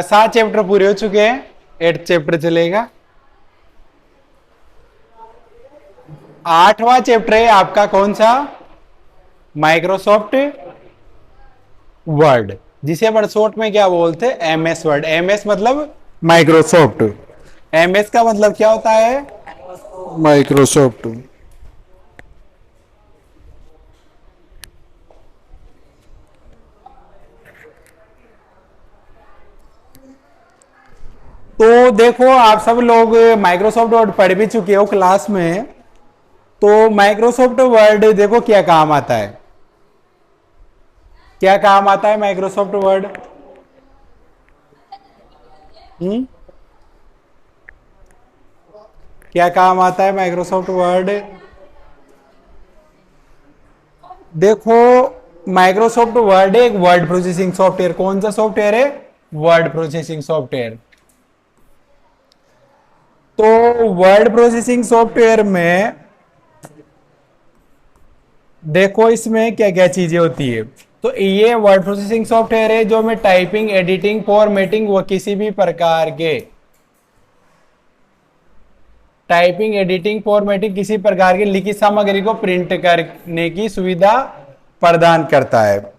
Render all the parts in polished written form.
7 chapter पूरे हो चुके हैं, 8th चैप्टर चलेगा। 8वां चैप्टर है आपका कौन सा? माइक्रोसॉफ्ट वर्ड, जिसे अपन शॉर्ट में क्या बोलते हैं? MS word. एमएस मतलब माइक्रोसॉफ्ट। एमएस का मतलब क्या होता है? माइक्रोसॉफ्ट। तो देखो आप सब लोग माइक्रोसॉफ्ट वर्ड पढ़ भी चुके हो क्लास में। तो माइक्रोसॉफ्ट वर्ड देखो क्या काम आता है, क्या काम आता है माइक्रोसॉफ्ट वर्ड? क्या काम आता है माइक्रोसॉफ्ट वर्ड? देखो माइक्रोसॉफ्ट वर्ड एक वर्ड प्रोसेसिंग सॉफ्टवेयर। कौन सा सॉफ्टवेयर है? Word processing software. तो वर्ड प्रोसेसिंग सॉफ्टवेयर में देखो इसमें क्या क्या चीजें होती है। तो ये वर्ड प्रोसेसिंग सॉफ्टवेयर है जो में टाइपिंग, एडिटिंग, फॉर्मेटिंग व किसी भी प्रकार के टाइपिंग, एडिटिंग, फॉर्मेटिंग किसी प्रकार की लिखित सामग्री को प्रिंट करने की सुविधा प्रदान करता है।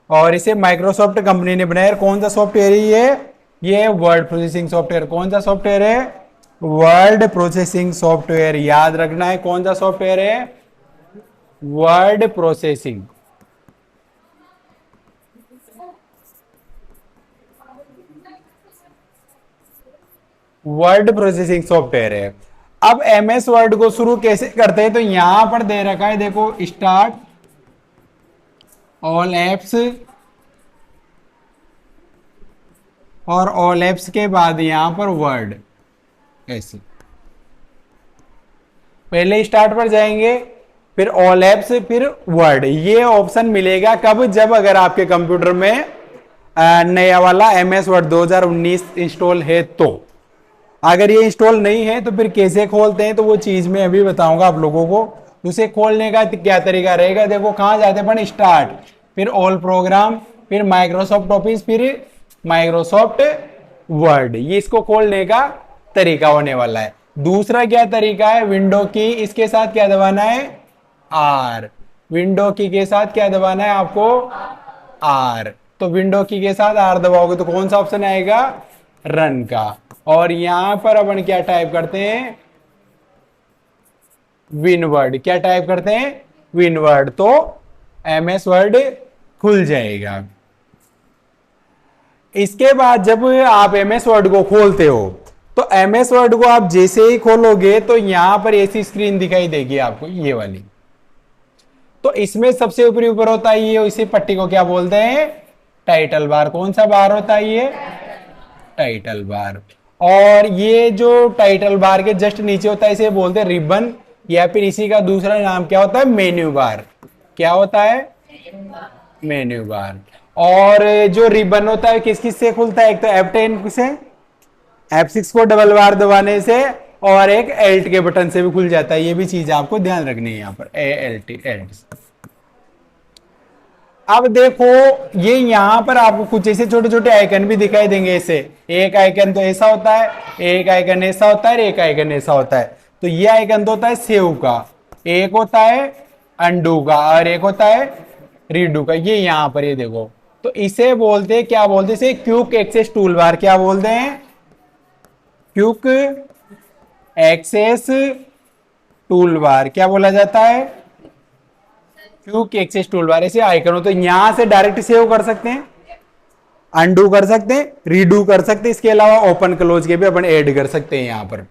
और इसे माइक्रोसॉफ्ट कंपनी ने बनाया। कौन सा सॉफ्टवेयर है ये वर्ड प्रोसेसिंग सॉफ्टवेयर। कौन सा सॉफ्टवेयर है? Word processing software. याद रखना है कौन सा सॉफ्टवेयर है? Word processing. Word processing software है। अब एमएस वर्ड को शुरू कैसे करते हैं? तो यहां पर दे रखा है देखो, स्टार्ट ऑल एप्स, और ऑल एप्स के बाद यहां पर वर्ड। ऐसे पहले स्टार्ट पर जाएंगे, फिर ऑल एप्स, फिर वर्ड। ये ऑप्शन मिलेगा कब? जब अगर आपके कंप्यूटर में नया वाला एमएस वर्ड 2019 इंस्टॉल है तो। अगर ये इंस्टॉल नहीं है तो फिर कैसे खोलते हैं, तो वो चीज मैं अभी बताऊंगा आप लोगों को। उसे खोलने का क्या तरीका रहेगा? देखो कहां जाते हैं अपन? स्टार्ट, फिर ऑल प्रोग्राम, फिर माइक्रोसॉफ्ट ऑफिस, फिर माइक्रोसॉफ्ट वर्ड। ये इसको खोलने का तरीका होने वाला है। दूसरा क्या तरीका है? विंडो की, इसके साथ क्या दबाना है? आर। विंडो की के साथ क्या दबाना है आपको? आर। तो विंडो की के साथ आर दबाओगे तो कौन सा ऑप्शन आएगा? रन का। और यहां पर अपन क्या टाइप करते हैं? विनवर्ड। क्या टाइप करते हैं? विनवर्ड। तो एमएस वर्ड खुल जाएगा। इसके बाद जब आप एमएस वर्ड को खोलते हो तो एमएस वर्ड को आप जैसे ही खोलोगे तो यहां पर ऐसी स्क्रीन दिखाई देगी आपको, ये वाली। तो इसमें सबसे ऊपरी ऊपर होता है ये, इसी पट्टी को क्या बोलते हैं? Title bar. कौन सा बार होता है ये? Title bar. और ये जो टाइटल बार के जस्ट नीचे होता है इसे बोलते हैं रिबन, या फिर इसी का दूसरा नाम क्या होता है? Menu bar. क्या होता है? Menu bar. और जो रिबन होता है किस किस से खुलता है? एक तो F10 से, F6 को डबल बार दबाने से, और एक एल्ट के बटन से भी खुल जाता है। ये भी चीज आपको ध्यान रखनी है यहाँ पर, एल्ट। अब देखो ये यहां पर आपको कुछ ऐसे छोटे छोटे आइकन भी दिखाई देंगे। ऐसे एक आइकन तो ऐसा होता है, एक आइकन ऐसा होता है, एक आइकन ऐसा होता है। तो ये आइकन तो होता है सेव का, एक होता है अंडू का, और एक होता है रीडू का। ये यहां पर ये देखो, तो इसे बोलते हैं, क्या बोलते हैं? इसे क्विक एक्सेस टूल बार। क्या बोलते हैं? Quick access tool bar. क्या बोला जाता है? Quick access tool bar. ऐसे आइकन हो तो यहां से डायरेक्ट सेव कर सकते हैं, अंडू कर सकते हैं, रीडू कर सकते हैं। इसके अलावा ओपन क्लोज के भी अपन ऐड कर सकते हैं यहां पर।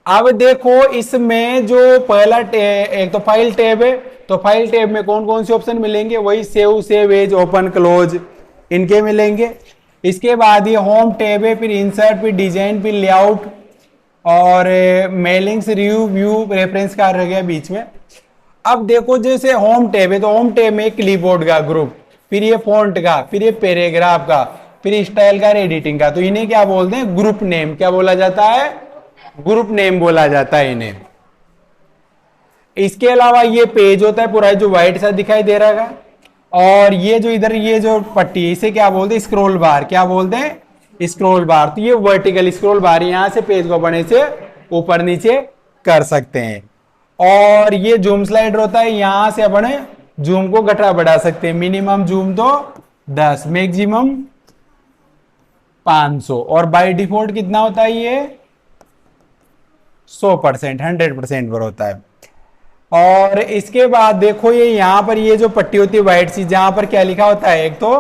अब देखो इसमें जो पहला एक तो फाइल टैब है, तो फाइल टैब में कौन कौन से ऑप्शन मिलेंगे? वही save, save as, open close, इनके मिलेंगे। इसके बाद ये होम टैब है, फिर इंसर्ट, फिर डिजाइन, फिर लेआउट, और मेलिंग्स, रिव्यू, व्यू, रेफरेंस का रह गया बीच में। अब देखो जैसे होम टैब है, तो होम टैब में क्लिपबोर्ड का ग्रुप, फिर ये फॉन्ट का, फिर ये पैराग्राफ का, फिर स्टाइल का, एडिटिंग का। तो इन्हें क्या बोलते हैं? Group name. क्या बोला जाता है? ग्रुप नेम बोला जाता है इन्हें। इसके अलावा ये पेज होता है पूरा जो व्हाइट सा दिखाई दे रहा है, और ये जो इधर ये जो पट्टी है, इसे क्या बोलते हैं, स्क्रॉल बार। क्या बोलते हैं, स्क्रॉल बार। तो ये वर्टिकल स्क्रॉल बार, यहां से पेज को अपने से ऊपर नीचे कर सकते हैं। और ये जूम स्लाइडर होता है, यहां से अपने जूम को घटा बढ़ा सकते हैं। मिनिमम जूम तो 10, मैक्सिमम 500। और बाय डिफॉल्ट कितना होता है ये, 100%, 100% पर होता है। और इसके बाद देखो ये यहां पर ये जो पट्टी होती है व्हाइट सी, जहां पर क्या लिखा होता है, एक तो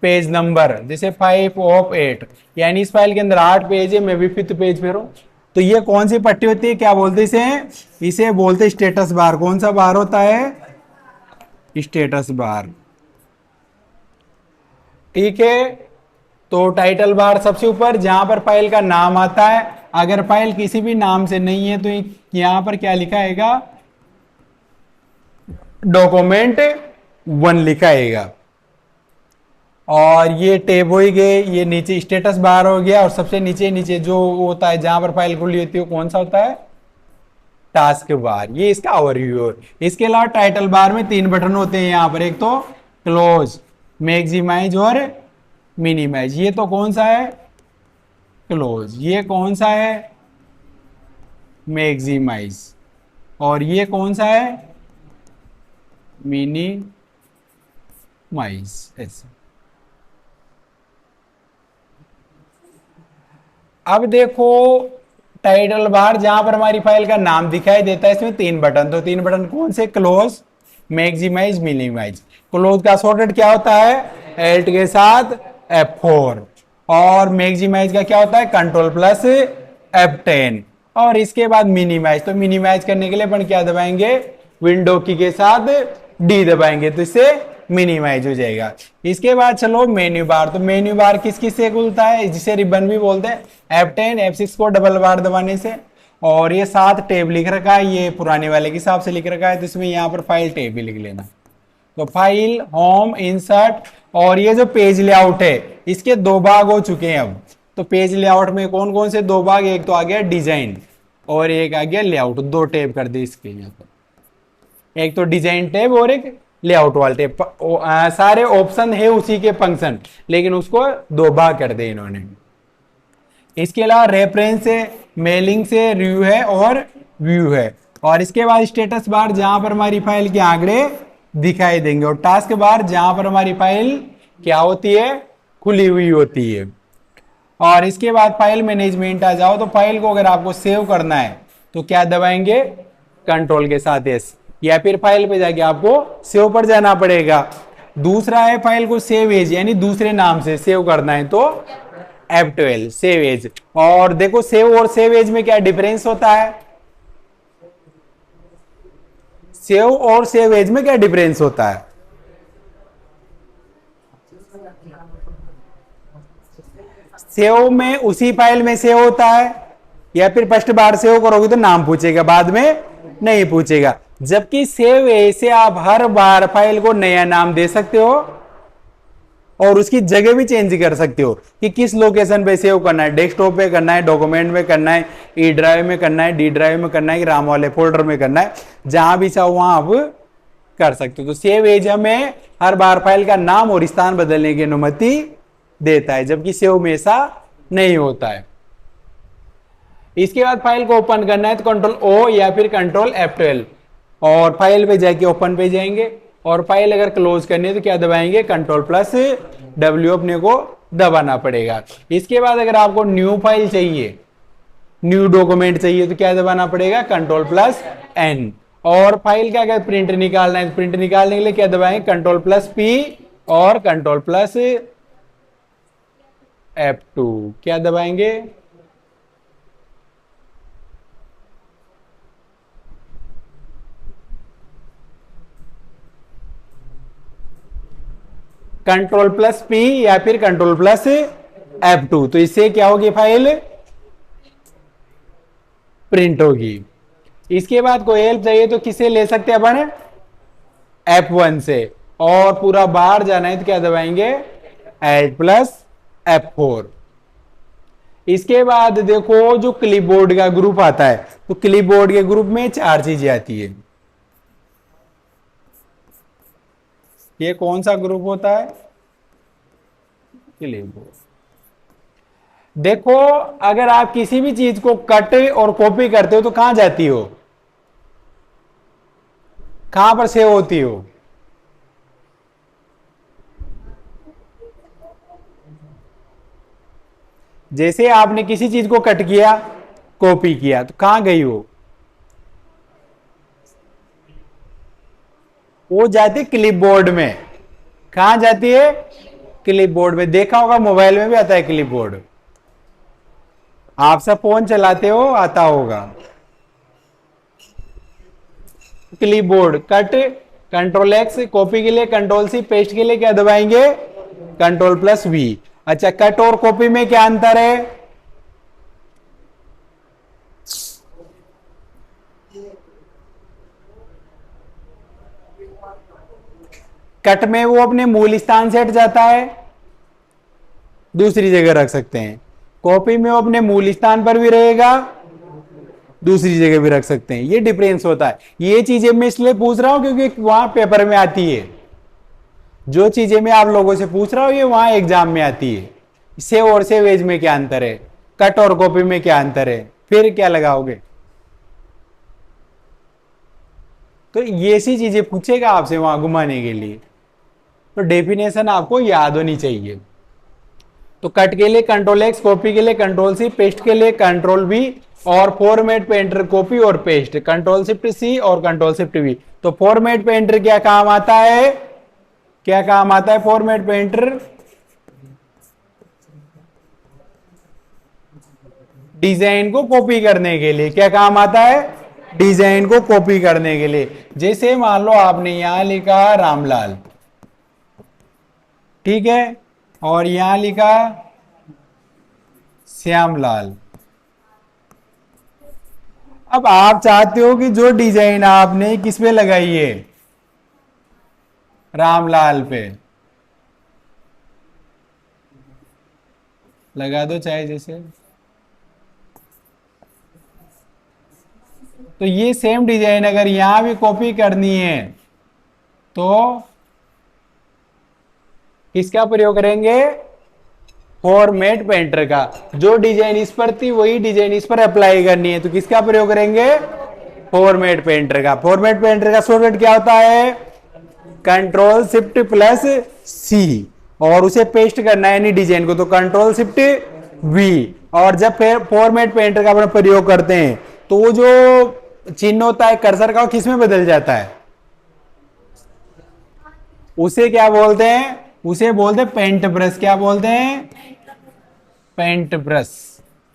पेज नंबर, जैसे 5 of 8, यानी इस फाइल के अंदर 8 पेज है, मैं भी 5th पेज पे हूं। तो ये कौन सी पट्टी होती है, क्या बोलते हैं इसे बोलते स्टेटस बार। कौन सा बार होता है, स्टेटस बार। ठीक है, तो टाइटल बार सबसे ऊपर, जहां पर फाइल का नाम आता है। अगर फाइल किसी भी नाम से नहीं है तो यहां पर क्या लिखा आएगा, डॉक्यूमेंट 1 लिखा आएगा। और ये टैब हो गए, ये नीचे स्टेटस बार हो गया। और सबसे नीचे नीचे जो होता है जहां पर फाइल खुली होती है, वो कौन सा होता है, टास्क बार। ये इसका ओवरव्यू है। इसके अलावा टाइटल बार में 3 बटन होते हैं यहां पर, एक तो क्लोज, मैक्सिमाइज और मिनिमाइज। ये तो कौन सा है, क्लोज। ये कौन सा है, मैक्सिमाइज। और ये कौन सा है, मिनिमाइज। ऐसे। अब देखो टाइटल बार, जहां पर हमारी फाइल का नाम दिखाई देता है, इसमें 3 बटन। तो 3 बटन कौन से, क्लोज, मैक्सिमाइज, मिनिमाइज। क्लोज का शॉर्टकट क्या होता है, एल्ट के साथ F4। और मैक्सिमाइज का क्या होता है, कंट्रोल प्लस F10। और इसके बाद मिनिमाइज, तो मिनिमाइज करने के लिए अपन क्या दबाएंगे, विंडो की के साथ D दबाएंगे, तो इससे मिनिमाइज हो जाएगा। इसके बाद चलो मेन्यू बार। तो मेन्यू बार किस किस से खुलता है, जिसे रिबन भी बोलते हैं, F10 F6 को डबल बार दबाने से। और ये 7 टैब लिख रखा है, ये पुराने वाले के हिसाब से लिख रखा है, तो इसमें यहाँ पर फाइल टैब भी लिख लेना। तो फाइल, होम, इंसर्ट। और ये जो पेज लेआउट है, इसके 2 भाग हो चुके हैं अब। तो पेज लेआउट में कौन कौन से 2 भाग, एक तो आ गया डिजाइन और एक आ गया लेआउट। 2 टैब कर दे इसके यहाँ पर, एक तो डिजाइन टैब और एक लेआउट वाला टैब। सारे ऑप्शन है उसी के फंक्शन, लेकिन उसको 2 भाग कर दे इन्होंने। इसके अलावा रेफरेंस है, मेलिंग से, रिव्यू है और व्यू है। और इसके बाद स्टेटस बार, जहां पर हमारी फाइल के आंकड़े दिखाई देंगे। और टास्क बार, जहां पर हमारी फाइल क्या होती है, खुली हुई होती है। और इसके बाद फाइल मैनेजमेंट आ जाओ। तो फाइल को अगर आपको सेव करना है तो क्या दबाएंगे, कंट्रोल के साथ एस, या फिर फाइल पे जाके आपको सेव पर जाना पड़ेगा। दूसरा है फाइल को सेव एज, यानी दूसरे नाम से सेव करना है तो F12 सेव एज। और देखो सेव और सेव एज में क्या डिफरेंस होता है, सेव और सेव एज में क्या डिफरेंस होता है, सेव में उसी फाइल में सेव होता है, या फिर फर्स्ट बार सेव करोगे तो नाम पूछेगा, बाद में नहीं पूछेगा। जबकि सेव एज से आप हर बार फाइल को नया नाम दे सकते हो और उसकी जगह भी चेंज कर सकते हो कि किस लोकेशन पे सेव करना है, डेस्कटॉप पे करना है, डॉक्यूमेंट में करना है, ई ड्राइव में करना है, डी ड्राइव में करना है, राम वाले फोल्डर में करना है, जहां भी चाहो वहां आप कर सकते हो। तो सेव एज हमें हर बार फाइल का नाम और स्थान बदलने की अनुमति देता है, जबकि सेव में ऐसा नहीं होता है। इसके बाद फाइल को ओपन करना है तो कंट्रोल O या फिर कंट्रोल F12, और फाइल पे जाके ओपन पे जाएंगे। और फाइल अगर क्लोज करनी है तो क्या दबाएंगे, कंट्रोल प्लस W अपने को दबाना पड़ेगा। इसके बाद अगर आपको न्यू फाइल चाहिए, न्यू डॉक्यूमेंट चाहिए, तो क्या दबाना पड़ेगा, कंट्रोल प्लस N। और फाइल का अगर प्रिंट निकालना है तो प्रिंट निकालने के लिए क्या दबाएंगे, कंट्रोल प्लस P और कंट्रोल प्लस F2 क्या दबाएंगे, कंट्रोल प्लस P या फिर कंट्रोल प्लस F2। तो इससे क्या होगी, फाइल प्रिंट होगी। इसके बाद कोई हेल्प चाहिए तो किसे ले सकते हैं अपन, F1 से। और पूरा बाहर जाना है तो क्या दबाएंगे, Alt प्लस F4। इसके बाद देखो जो क्लिपबोर्ड का ग्रुप आता है, तो क्लिपबोर्ड के ग्रुप में 4 चीजें आती है। ये कौन सा ग्रुप होता है? क्लिपबोर्ड। देखो, अगर आप किसी भी चीज को कट और कॉपी करते हो तो कहां जाती हो? कहां पर सेव होती हो? जैसे आपने किसी चीज को कट किया, कॉपी किया, तो कहां गई वो जाती है क्लिपबोर्ड में। कहां जाती है? क्लिपबोर्ड में। देखा होगा मोबाइल में भी आता है क्लिपबोर्ड। आप सब फोन चलाते हो, आता होगा clipboard. Cut control X, copy के लिए कंट्रोल सी, पेस्ट के लिए क्या दबाएंगे? Control plus V. अच्छा, कट और कॉपी में क्या अंतर है? कट में वो अपने मूल स्थान से हट जाता है, दूसरी जगह रख सकते हैं। कॉपी में वो अपने मूल स्थान पर भी रहेगा, दूसरी जगह भी रख सकते हैं। ये डिफरेंस होता है। ये चीजें मैं इसलिए पूछ रहा हूं क्योंकि वहां पेपर में आती है। जो चीजें मैं आप लोगों से पूछ रहा हूं ये वहां एग्जाम में आती है। सेव और सेव एज में क्या अंतर है, कट और कॉपी में क्या अंतर है, फिर क्या लगाओगे? तो ये सी चीजें पूछेगा आपसे वहां घुमाने के लिए। तो डेफिनेशन आपको याद होनी चाहिए। तो कट के लिए कंट्रोल एक्स, कॉपी के लिए कंट्रोल सी, पेस्ट के लिए कंट्रोल वी, और फॉर्मेट पे एंटर कॉपी और पेस्ट कंट्रोल शिफ्ट सी और कंट्रोल शिफ्ट वी। तो फॉर्मेट पे एंटर क्या काम आता है? क्या काम आता है फॉर्मेट पे एंटर? डिजाइन को कॉपी करने के लिए। क्या काम आता है? डिजाइन को कॉपी करने के लिए। जैसे मान लो आपने यहां लिखा रामलाल, ठीक है, और यहां लिखा श्यामलाल। अब आप चाहते हो कि जो डिजाइन आपने किस पे लगाई है? रामलाल पे लगा दो, चाहे जैसे। तो ये सेम डिजाइन अगर यहां भी कॉपी करनी है तो किसका प्रयोग करेंगे? फॉर्मेट पेंटर का। जो डिजाइन इस पर थी वही डिजाइन इस पर अप्लाई करनी है तो किसका प्रयोग करेंगे? फॉर्मेट पेंटर का। फॉर्मेट पेंटर का शॉर्टकट क्या होता है? कंट्रोल शिफ्ट प्लस सी। और उसे पेस्ट करना है यानी डिजाइन को, तो कंट्रोल शिफ्ट वी। और जब फॉर्मेट पेंटर का अपना प्रयोग करते हैं तो वो जो चिन्ह होता है कर्सर का, वो किस में बदल जाता है? उसे क्या बोलते हैं? उसे बोलते हैं पेंट ब्रश। क्या बोलते हैं? Paint brush.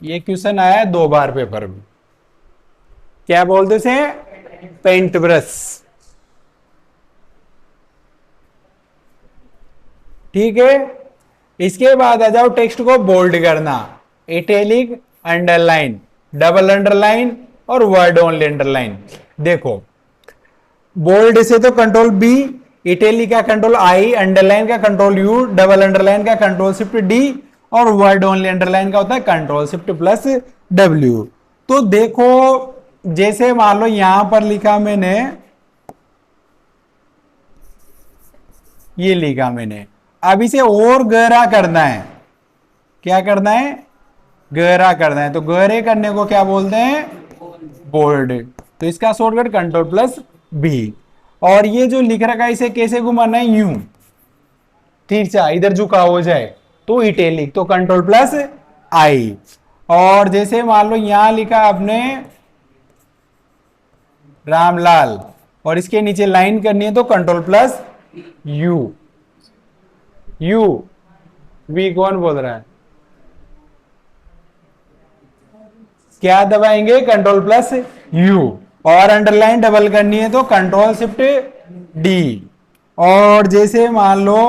ये क्वेश्चन आया है 2 बार पेपर में। क्या बोलते उसे? Paint brush. ठीक है। इसके बाद आ जाओ टेक्स्ट को बोल्ड करना। इटैलिक, अंडरलाइन, डबल अंडरलाइन और वर्ड ओनली अंडरलाइन। देखो, बोल्ड से तो कंट्रोल बी, इटैलिक का कंट्रोल आई, अंडरलाइन का कंट्रोल यू, डबल अंडरलाइन का कंट्रोल शिफ्ट डी, और वर्ड ओनली अंडरलाइन का होता है कंट्रोल शिफ्ट प्लस डब्ल्यू। तो देखो, जैसे मान लो यहां पर लिखा मैंने, ये लिखा मैंने, अब इसे और गहरा करना है। क्या करना है? गहरा करना है। तो गहरे करने को क्या बोलते हैं? बोल्ड। तो इसका शॉर्टकट कंट्रोल प्लस बी। और ये जो लिख रखा है इसे कैसे घुमाना है? यूं तिरछा इधर झुका हो जाए तो इटैलिक, तो कंट्रोल प्लस आई। और जैसे मान लो यहां लिखा आपने रामलाल और इसके नीचे लाइन करनी है तो control plus U. U V कौन बोल रहा है? क्या दबाएंगे? Control plus U. और अंडरलाइन डबल करनी है तो कंट्रोल शिफ्ट डी। और जैसे मान लो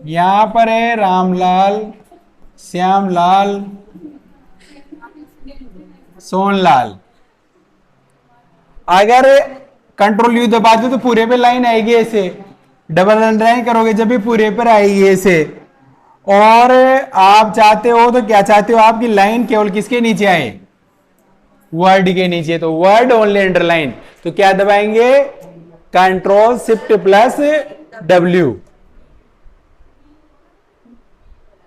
यहां पर है रामलाल, श्यामलाल, सोनलाल। अगर कंट्रोल यू दबा दो तो पूरे पे लाइन आएगी ऐसे, डबल अंडरलाइन करोगे जब भी पूरे पर आएगी ऐसे। और आप चाहते हो तो क्या चाहते हो? आपकी लाइन केवल किसके नीचे आए? वर्ड के नीचे। तो वर्ड ओनली अंडरलाइन। तो क्या दबाएंगे? Control shift plus W,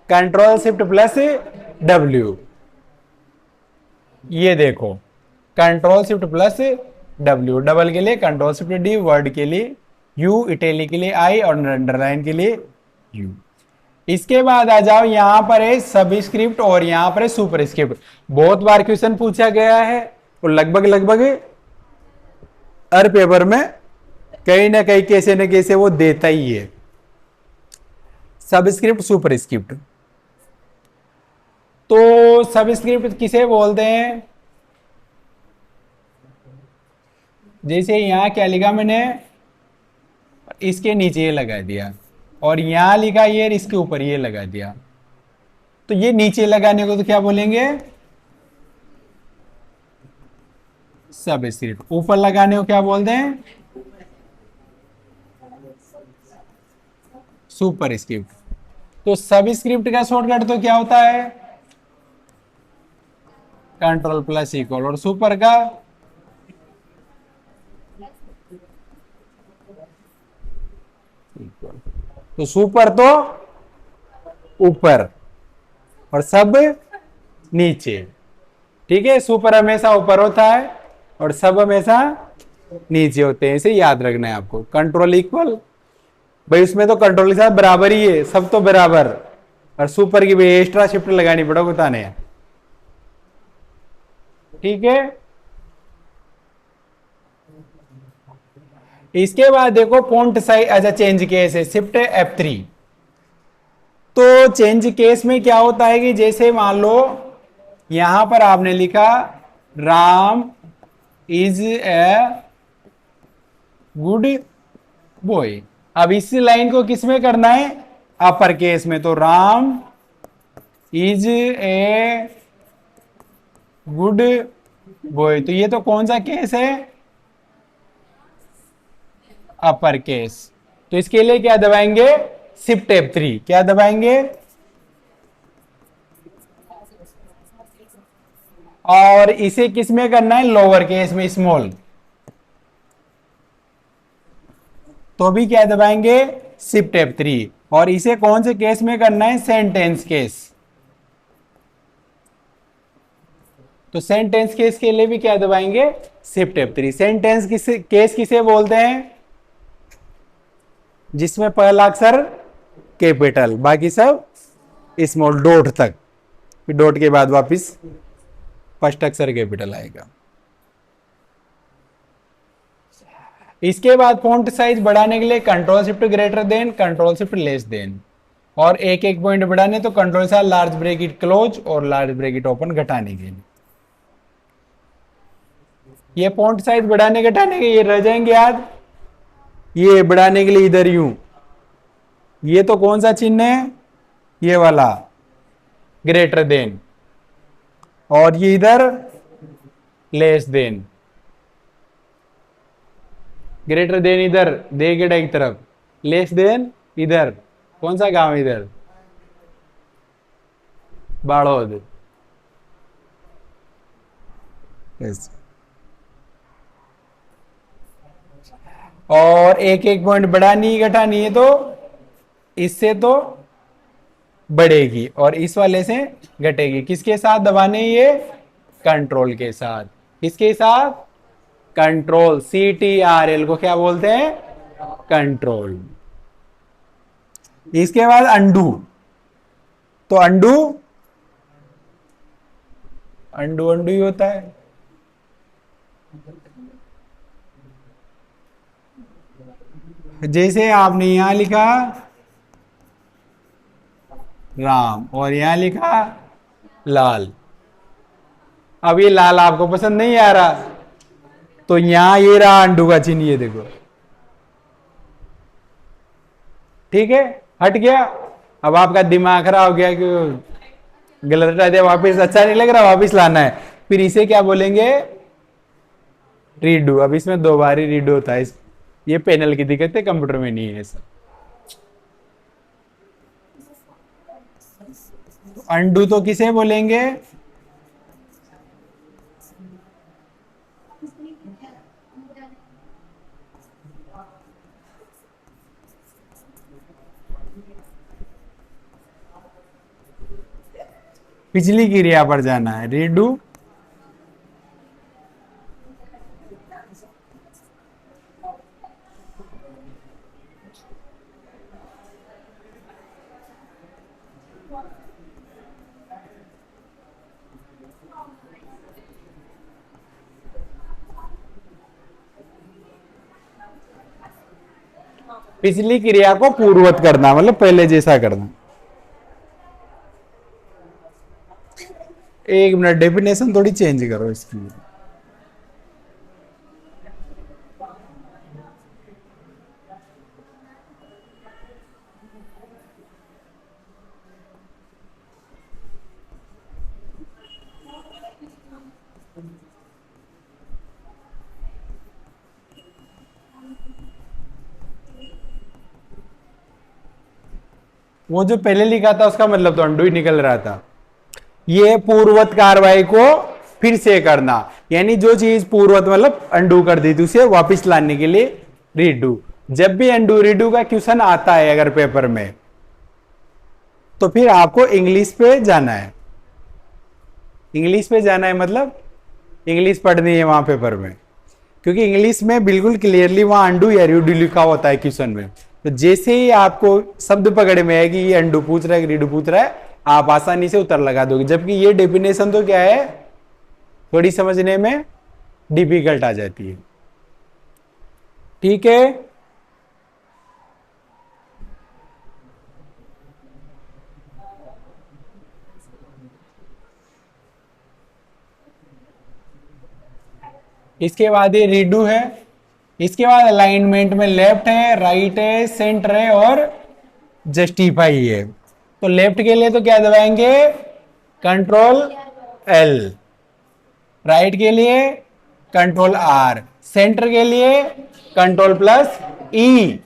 control shift plus W, ये देखो control shift plus W, double के लिए कंट्रोल शिफ्ट डी, वर्ड के लिए यू, इटैलिक के लिए आई और अंडरलाइन के लिए यू। इसके बाद आ जाओ, यहां पर है सबस्क्रिप्ट और यहां पर है सुपरस्क्रिप्ट। बहुत बार क्वेश्चन पूछा गया है और लगभग लगभग हर पेपर में कहीं ना कहीं कैसे न कैसे वो देता ही है। सबस्क्रिप्ट सुपरस्क्रिप्ट, तो सबस्क्रिप्ट किसे बोलते हैं? जैसे यहां क्या लिखा मैंने, इसके नीचे ये लगा दिया और यहां लिखा ये, इसके ऊपर ये लगा दिया, तो ये नीचे लगाने को तो क्या बोलेंगे? सबस्क्रिप्ट। ऊपर लगाने को क्या बोलते हैं? सुपरस्क्रिप्ट। तो सबस्क्रिप्ट का शॉर्टकट तो क्या होता है? कंट्रोल प्लस इक्वल, और सुपर का इक्वल। तो सुपर तो ऊपर और सब नीचे, ठीक है। सुपर हमेशा ऊपर होता है और सब हमेशा नीचे होते हैं, इसे याद रखना है आपको। कंट्रोल इक्वल, भाई उसमें तो कंट्रोल के साथ बराबर ही है, सब तो बराबर, और सुपर की भाई एक्स्ट्रा शिफ्ट लगानी पड़ेगा बताने, ठीक है। इसके बाद देखो फॉन्ट साइज, अच्छा चेंज केस है शिफ्ट F3। तो चेंज केस में क्या होता है कि जैसे मान लो यहां पर आपने लिखा Ram is a good boy, अब इस लाइन को किस में करना है? अपर केस में। तो Ram is a good boy, तो ये तो कौन सा केस है? Upper case. तो इसके लिए क्या दबाएंगे? Shift F3। क्या दबाएंगे? और इसे किस में करना है? लोअर केस में, स्मॉल। तो भी क्या दबाएंगे? Shift F3। और इसे कौन से केस में करना है? Sentence case. तो सेंटेंस केस के लिए भी क्या दबाएंगे? Shift F3। सेंटेंस केस किसे बोलते हैं? जिसमें पहला अक्षर कैपिटल, बाकी सब स्मॉल, डॉट तक, फिर डॉट के बाद वापस फर्स्ट अक्षर कैपिटल आएगा। इसके बाद फॉन्ट साइज बढ़ाने के लिए control shift greater than, control shift less than, और एक एक पॉइंट बढ़ाने तो कंट्रोल से लार्ज ब्रैकेट क्लोज और लार्ज ब्रैकेट ओपन घटाने के लिए। ये फॉन्ट साइज बढ़ाने घटाने के ये रह जाएंगे याद। ये बढ़ाने के लिए इधर यूं, ये तो कौन सा चिन्ह है? ये वाला ग्रेटर देन, और ये इधर लेस देन। ग्रेटर देन इधर दे गेड़ा एक तरफ, लेस देन इधर। कौन सा गांव इधर? बाड़ोद। और एक एक पॉइंट बढ़ानी घटानी है तो इससे तो बढ़ेगी और इस वाले से घटेगी। किसके साथ दबाने? ये कंट्रोल के साथ। किसके साथ? कंट्रोल। CTRL को क्या बोलते हैं? कंट्रोल। इसके बाद अंडू। तो अंडू अंडू अंडू ही होता है। जैसे आपने यहां लिखा राम और यहां लिखा लाल, अब ये लाल आपको पसंद नहीं आ रहा, तो यहां ये रहा अंडू का चिन्ह, ये देखो, ठीक है, हट गया। अब आपका दिमाग खराब हो गया कि गलत हटा दिया, वापिस अच्छा नहीं लग रहा, वापिस लाना है। फिर इसे क्या बोलेंगे? रीडू। अब इसमें दो बार ही रीडू होता है, ये पैनल की दिक्कत है, कंप्यूटर में नहीं है ऐसा। अंडू तो किसे बोलेंगे? पिछली क्रिया पर जाना है, रीडू। पिछली क्रिया को पूर्ववत करना, मतलब पहले जैसा करना। एक मिनट, डेफिनेशन थोड़ी चेंज करो इसकी। वो जो पहले लिखा था उसका मतलब तो अंडू ही निकल रहा था। ये पूर्ववत कार्रवाई को फिर से करना, यानी जो चीज पूर्ववत मतलब अंडू कर दी थी उसे वापस लाने के लिए रीडू। जब भी अंडू रीडू का क्वेश्चन आता है अगर पेपर में, तो फिर आपको इंग्लिश पे जाना है। इंग्लिश पे जाना है मतलब इंग्लिश पढ़नी है वहां पेपर में, क्योंकि इंग्लिश में बिल्कुल क्लियरली वहां अंडू या रीडू लिखा होता है क्वेश्चन में। तो जैसे ही आपको शब्द पकड़ में है कि ये अंडू पूछ रहा है कि रीडू पूछ रहा है, आप आसानी से उत्तर लगा दोगे। जबकि ये डेफिनेशन तो क्या है, थोड़ी समझने में डिफिकल्ट आ जाती है। ठीक है, इसके बाद ये रीडू है। इसके बाद अलाइनमेंट में लेफ्ट है, राइट है, सेंटर है और जस्टिफाई है। तो लेफ्ट के लिए तो क्या दबाएंगे, कंट्रोल एल। राइट के लिए कंट्रोल आर। सेंटर के लिए कंट्रोल प्लस ई।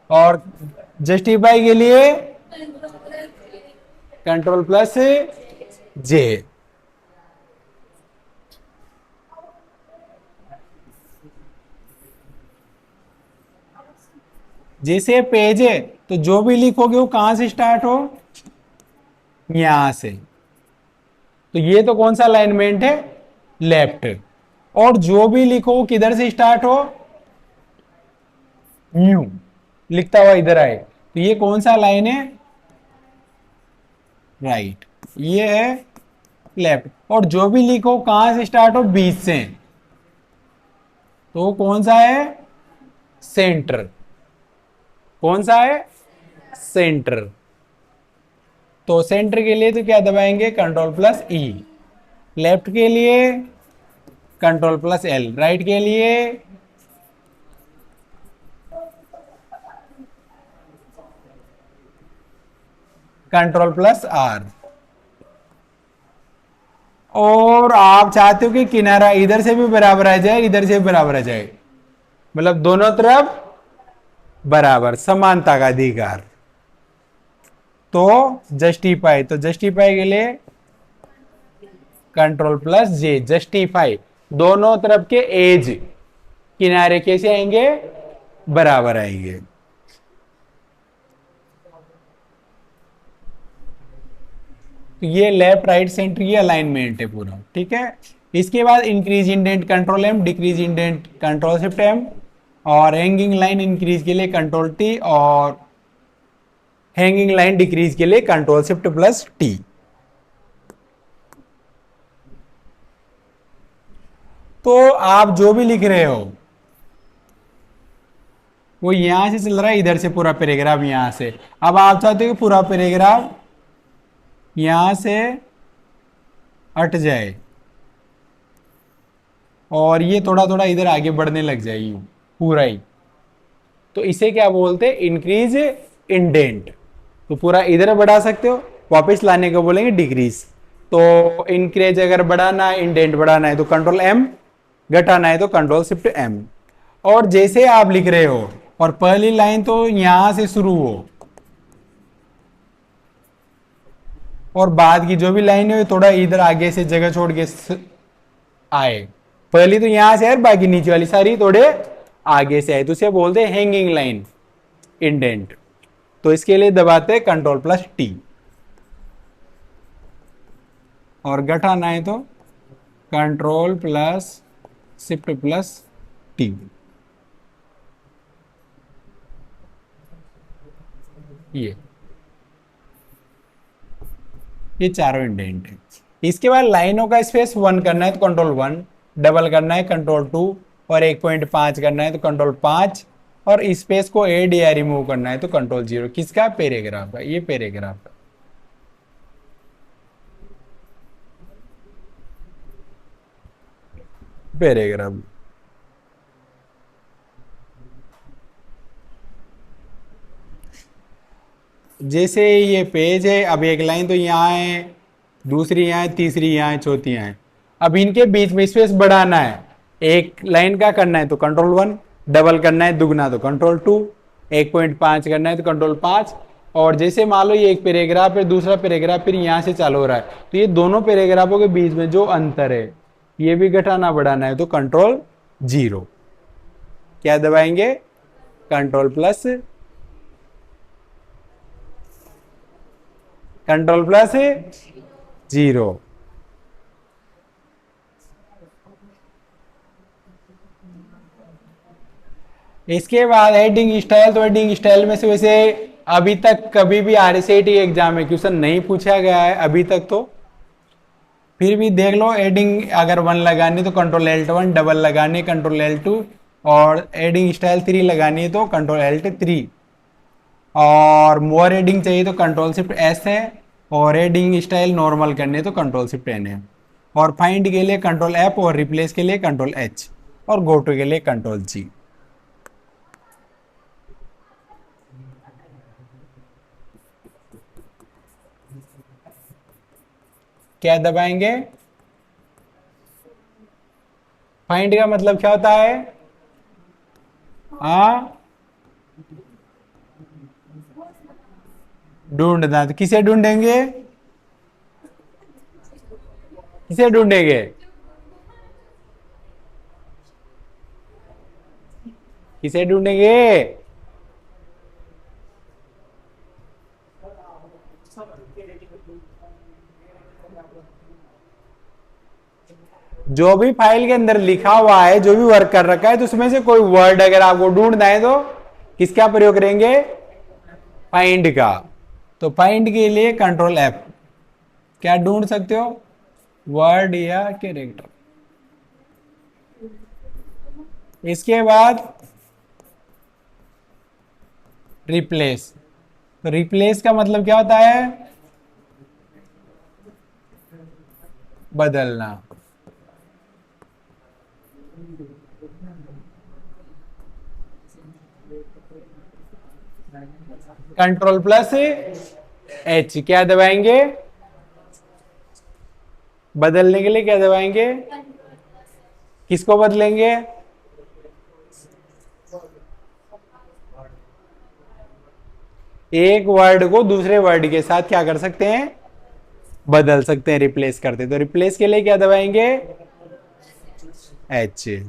और जस्टिफाई के लिए कंट्रोल प्लस जे। जैसे पेज है तो जो भी लिखोगे वो कहां से स्टार्ट हो, यहां से। तो ये तो कौन सा अलाइनमेंट है, लेफ्ट। और जो भी लिखो वो किधर से स्टार्ट हो, न्यू लिखता हुआ इधर आए। तो ये कौन सा लाइन है, राइट। ये है लेफ्ट। और जो भी लिखो कहां से स्टार्ट हो, बीच से। तो वो कौन सा है, सेंटर। कौन सा है, सेंटर। तो सेंटर के लिए तो क्या दबाएंगे, कंट्रोल प्लस ई। लेफ्ट के लिए कंट्रोल प्लस एल। राइट के लिए कंट्रोल प्लस आर। और आप चाहते हो कि किनारा इधर से भी बराबर आ जाए, इधर से भी बराबर आ जाए, मतलब दोनों तरफ बराबर, समानता का अधिकार। तो जस्टिफाई, तो जस्टिफाई के लिए कंट्रोल प्लस जे। जस्टिफाई, दोनों तरफ के एज किनारे कैसे आएंगे, बराबर आएंगे। तो ये लेफ्ट राइट सेंटर की अलाइनमेंट है पूरा। ठीक है, इसके बाद increase indent control M, decrease indent control shift M, और हैंगिंग लाइन इंक्रीज के लिए कंट्रोल टी, और हैंगिंग लाइन डिक्रीज के लिए कंट्रोल शिफ्ट प्लस टी। तो आप जो भी लिख रहे हो वो यहां से चल रहा है, इधर से पूरा पैराग्राफ यहां से। अब आप चाहते हो कि पूरा पैराग्राफ यहां से हट जाए और ये थोड़ा थोड़ा इधर आगे बढ़ने लग जाएगी पूरा ही। तो इसे क्या बोलते हैं, इंक्रीज इंडेंट। तो पूरा इधर बढ़ा सकते हो, वापस लाने को बोलेंगे डिक्रीज। तो इंक्रीज अगर बढ़ाना है, इंडेंट बढ़ाना है तो कंट्रोल एम, घटाना है तो कंट्रोल शिफ्ट एम। और जैसे आप लिख रहे हो, और पहली लाइन तो यहां से शुरू हो, और बाद की जो भी लाइन है थोड़ा इधर आगे से जगह छोड़ के आए। पहली तो यहां से है, बाकी नीचे वाली सारी थोड़े आगे से आए, तो उसे बोलते हैं हैंगिंग लाइन इंडेंट। तो इसके लिए दबाते हैं कंट्रोल प्लस टी। और घटाना है तो control plus shift plus T. ये चारों इंडेंट है। इसके बाद लाइनों का स्पेस 1 करना है तो कंट्रोल 1, डबल करना है कंट्रोल 2, और 1.5 करना है तो कंट्रोल 5, और स्पेस को ऐड या रिमूव करना है तो कंट्रोल 0। किसका? पैराग्राफ का। ये पैराग्राफ का। पैराग्राफ। जैसे ये पेज है, अब एक लाइन तो यहाँ है, दूसरी यहाँ है, तीसरी यहाँ है, चौथी यहाँ है। अब इनके बीच में स्पेस बढ़ाना है। एक लाइन का करना है तो कंट्रोल 1, डबल करना है दुगना तो कंट्रोल 2, 1.5 करना है तो कंट्रोल 5। और जैसे मान लो ये एक पैराग्राफ है, दूसरा पैराग्राफ फिर यहाँ से चालू हो रहा है, तो ये दोनों पैराग्राफों के बीच में जो अंतर है ये भी घटाना बढ़ाना है तो कंट्रोल 0। क्या दबाएंगे? Control plus, control plus 0। इसके बाद हेडिंग स्टाइल। तो हेडिंग स्टाइल में से वैसे अभी तक कभी भी आरएसआईटी एग्जाम में क्वेश्चन नहीं पूछा गया है अभी तक, तो फिर भी देख लो। हेडिंग अगर 1 लगानी तो कंट्रोल Alt1, डबल लगानी कंट्रोल L2, और हेडिंग स्टाइल 3 लगानी है तो कंट्रोल Alt3, और मोर हेडिंग चाहिए तो कंट्रोल शिफ्ट S है, और हेडिंग स्टाइल नॉर्मल करने तो कंट्रोल शिफ्ट N है, और फाइंड के लिए कंट्रोल F, और रिप्लेस के लिए कंट्रोल H, और गो टू के लिए कंट्रोल G। क्या दबाएंगे? फाइंड का मतलब क्या होता है? ढूंढना। तो किसे ढूंढेंगे? किसे ढूंढेंगे? किसे ढूंढेंगे? जो भी फाइल के अंदर लिखा हुआ है, जो भी वर्क कर रखा है, तो उसमें से कोई वर्ड अगर आपको ढूंढना है तो किसका प्रयोग करेंगे? फाइंड का। तो फाइंड के लिए कंट्रोल F। क्या ढूंढ सकते हो? वर्ड या कैरेक्टर। इसके बाद रिप्लेस। तो रिप्लेस का मतलब क्या होता है? बदलना। Control plus H। क्या दबाएंगे? बदलने के लिए क्या दबाएंगे? किसको बदलेंगे? एक वर्ड को दूसरे वर्ड के साथ क्या कर सकते हैं? बदल सकते हैं, रिप्लेस करते। तो रिप्लेस के लिए क्या दबाएंगे? H।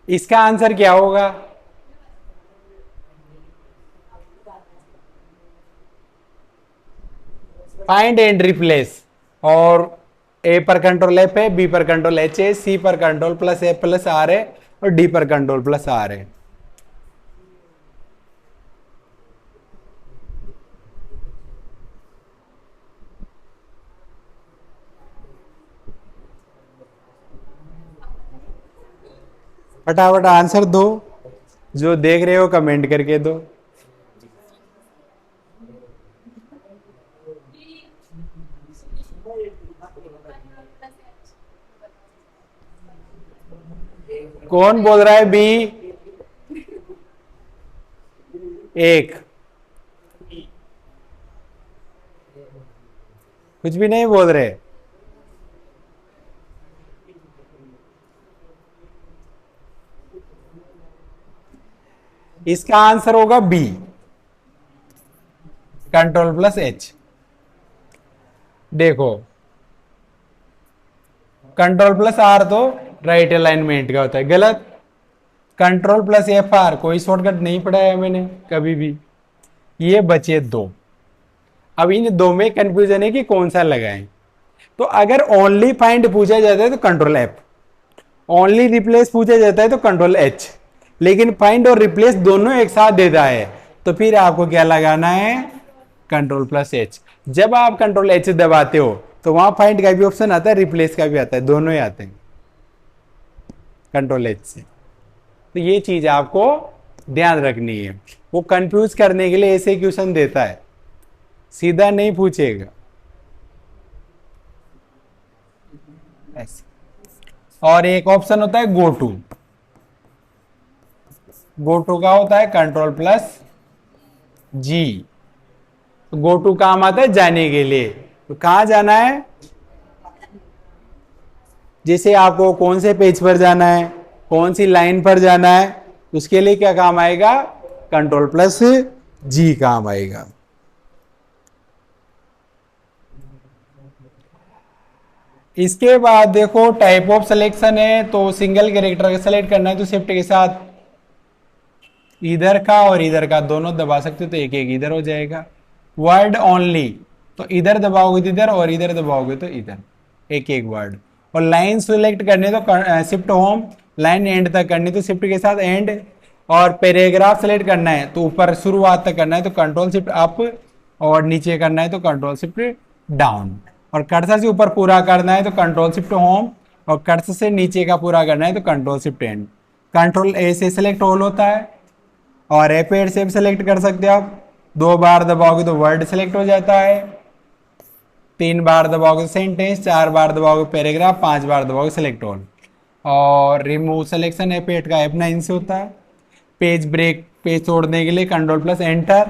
इसका आंसर क्या होगा? Find and replace. और ए पर कंट्रोल F है, बी पर कंट्रोल H है, सी पर control plus F plus R है, और डी पर कंट्रोल प्लस R है। फटाफट आंसर दो। जो देख रहे हो कमेंट करके दो। कौन बोल रहा है बी? एक, कुछ भी नहीं बोल रहे। इसका आंसर होगा बी, कंट्रोल प्लस एच। देखो, कंट्रोल प्लस आर तो राइट अलाइनमेंट का होता है, गलत। कंट्रोल प्लस एफ आर कोई शॉर्टकट नहीं पढ़ाया मैंने कभी भी। ये बचे दो। अब इन दो में कंफ्यूजन है कि कौन सा लगाएं। तो अगर ओनली फाइंड पूछा जाता है तो कंट्रोल एफ, ओनली रिप्लेस पूछा जाता है तो कंट्रोल एच, लेकिन फाइंड और रिप्लेस दोनों एक साथ देता है तो फिर आपको क्या लगाना है? Control plus H. जब आप कंट्रोल एच दबाते हो तो वहां फाइंड का भी ऑप्शन आता है, रिप्लेस का भी आता है, दोनों ही आते हैं कंट्रोल एच से। तो ये चीज आपको ध्यान रखनी है। वो कंफ्यूज करने के लिए ऐसे क्वेश्चन देता है, सीधा नहीं पूछेगा ऐसे। और एक ऑप्शन होता है गो टू। गो टू का होता है control plus G. Go to काम आता है जाने के लिए। तो कहां जाना है? जैसे आपको कौन से पेज पर जाना है, कौन सी लाइन पर जाना है, उसके लिए क्या काम आएगा? कंट्रोल प्लस जी काम आएगा। इसके बाद देखो टाइप ऑफ सिलेक्शन है, तो सिंगल कैरेक्टर का सेलेक्ट करना है तो शिफ्ट के साथ इधर का और इधर का दोनों दबा सकते हो तो एक एक इधर हो जाएगा। वर्ड ओनली, तो इधर दबाओगे तो इधर और इधर दबाओगे तो इधर, एक एक वर्ड। और लाइन सिलेक्ट करने तो शिफ्ट होम, लाइन एंड तक करनी तो शिफ्ट के साथ एंड। और पैराग्राफ सेलेक्ट करना है तो ऊपर शुरुआत तक करना है तो कंट्रोल शिफ्ट अप, और नीचे करना है तो कंट्रोल शिफ्ट डाउन। और कर्सर से ऊपर पूरा करना है तो कंट्रोल शिफ्ट होम, और कर्सर से नीचे का पूरा करना है तो कंट्रोल शिफ्ट एंड। कंट्रोल ए से सिलेक्ट ऑल होता है, और ए पेड से भी सिलेक्ट कर सकते हो आप। दो बार दबाओगे तो वर्ड सिलेक्ट हो जाता है, तीन बार दबाओगे सेंटेंस, चार बार दबाओगे पैराग्राफ, पांच बार दबाओगे सिलेक्ट ऑल। और रिमूव सिलेक्शन ए पेड का F9 से होता है। पेज ब्रेक, पेज छोड़ने के लिए कंट्रोल प्लस एंटर,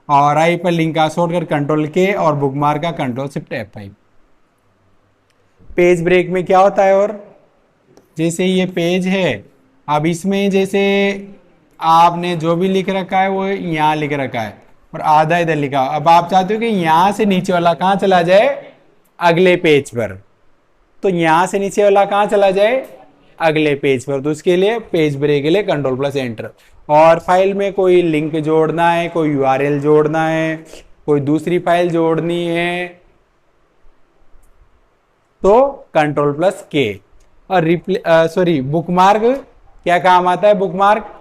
और आई पर लिंक का शॉर्टकट कंट्रोल के, और बुकमार्क का control shift F5। Page break में क्या होता है? और जैसे ये पेज है, अब इसमें जैसे आपने जो भी लिख रखा है वो यहाँ लिख रखा है और आधा इधर लिखा, अब आप चाहते हो कि यहां से नीचे वाला कहां चला जाए? अगले पेज पर। तो यहां से नीचे वाला कहां चला जाए? अगले पेज पर। तो उसके लिए पेज ब्रेक के लिए कंट्रोल प्लस एंटर। और फाइल में कोई लिंक जोड़ना है, कोई यूआरएल जोड़ना है, कोई दूसरी फाइल जोड़नी है तो कंट्रोल प्लस के। और सॉरी बुकमार्क, क्या काम आता है बुकमार्क?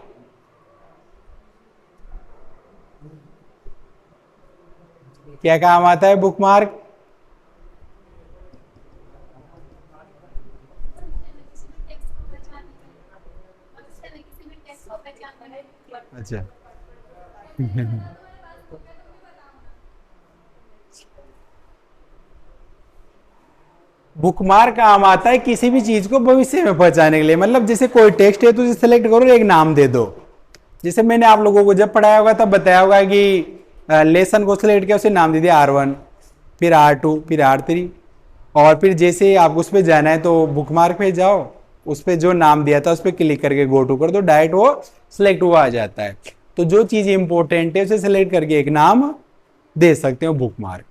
क्या काम आता है बुकमार्क? अच्छा बुकमार्क काम आता है किसी भी चीज को भविष्य में पहुंचाने के लिए। मतलब जैसे कोई टेक्स्ट है तो उसे सेलेक्ट करो, एक नाम दे दो। जैसे मैंने आप लोगों को जब पढ़ाया होगा तब बताया होगा कि लेसन को सिलेक्ट किया, उसे नाम दे दिया R1, फिर R2, फिर R3। और फिर जैसे आप उस पर जाना है तो बुकमार्क पे जाओ, उस पर जो नाम दिया था उस पर क्लिक करके गो टू कर दो, डायरेक्ट वो सिलेक्ट हुआ आ जाता है। तो जो चीज इंपॉर्टेंट है उसे सिलेक्ट करके एक नाम दे सकते हो बुकमार्क।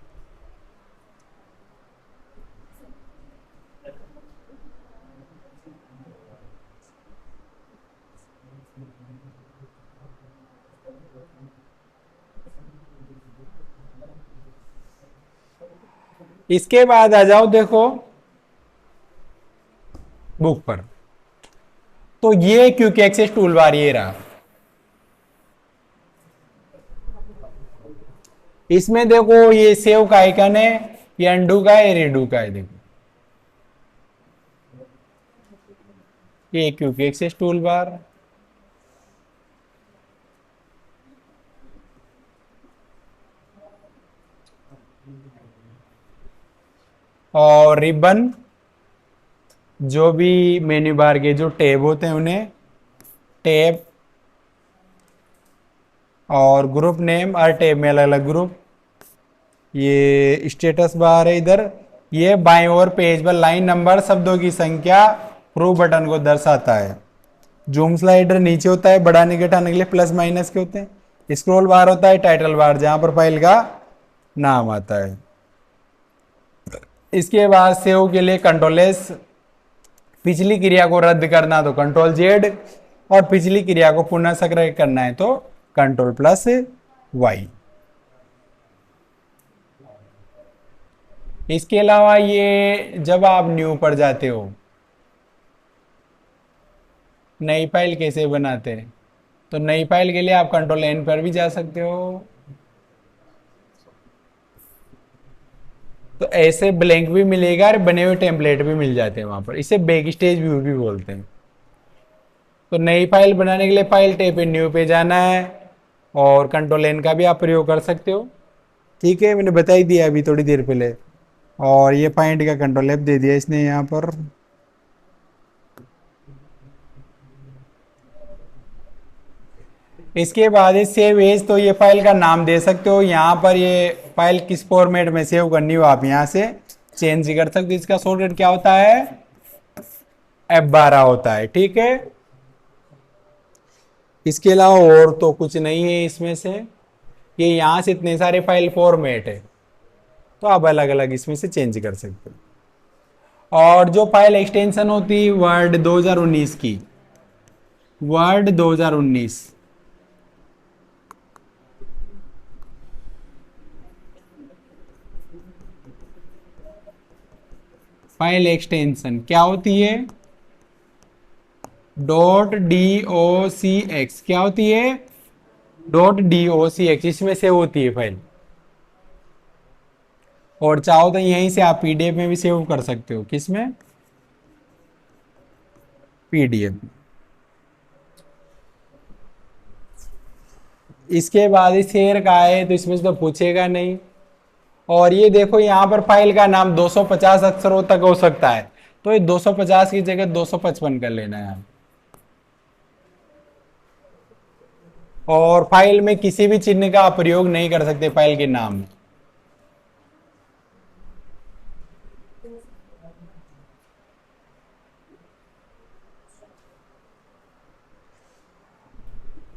इसके बाद आ जाओ देखो बुक पर। तो ये क्विक एक्सेस टूल बार ये रहा। इसमें देखो ये सेव का आइकन है, ये अंडू का है, ये रीडू का है। देखो ये क्विक एक्सेस टूल बार। और रिबन, जो भी मेन्यू बार के जो टैब होते हैं उन्हें टैब और ग्रुप नेम और टैब में अलग अलग ग्रुप। ये स्टेटस बार है इधर। ये बाएं ओर पेज पर लाइन नंबर शब्दों की संख्या प्रूफ बटन को दर्शाता है। जूम स्लाइडर नीचे होता है, बढ़ाने घटाने के लिए प्लस माइनस के होते हैं। स्क्रॉल बार होता है टाइटल बार, जहां पर फाइल का नाम आता है। इसके बाद सेव के लिए कंट्रोल एस, पिछली क्रिया को रद्द करना तो कंट्रोल जेड, और पिछली क्रिया को पुनः सक्रिय करना है तो कंट्रोल प्लस वाई। इसके अलावा ये जब आप न्यू पर जाते हो, नई फाइल कैसे बनाते हैं, तो नई फाइल के लिए आप कंट्रोल एन पर भी जा सकते हो। तो ऐसे ब्लैंक भी मिलेगा और बने हुए टेम्पलेट भी मिल जाते हैं वहां पर। इसे बैक स्टेज व्यू भी बोलते हैं। तो नई फाइल बनाने के लिए फाइल टैब पे न्यू पे जाना है, और कंट्रोल एन का भी आप प्रयोग कर सकते हो। ठीक है, मैंने बता ही दिया अभी थोड़ी देर पहले। और ये फाइंड का कंट्रोल एफ दे दिया इसने यहाँ पर। इसके बाद सेव एज, तो ये फाइल का नाम दे सकते हो। यहाँ पर ये फाइल किस फॉर्मेट में सेव करनी हो आप यहाँ से चेंज कर सकते हो। इसका शॉर्टकट क्या होता है, F12 होता है। ठीक है, इसके अलावा और तो कुछ नहीं है इसमें से। ये यहाँ से इतने सारे फाइल फॉर्मेट है, तो आप अलग अलग इसमें से चेंज कर सकते हो। और जो फाइल एक्सटेंशन होती है वर्ड 2019 की, वर्ड 2019, फाइल एक्सटेंशन क्या होती है, .docx, क्या होती है, .docx, इसमें से होती है फाइल। और चाहो तो यहीं से आप पीडीएफ में भी सेव कर सकते हो। किसमें, पीडीएफ। इसके बाद शेयर का है, तो इसमें से तो पूछेगा नहीं। और ये देखो यहाँ पर फाइल का नाम 250 अक्षरों तक हो सकता है, तो ये 250 की जगह 255 कर लेना है। और फाइल में किसी भी चिन्ह का प्रयोग नहीं कर सकते फाइल के नाम में।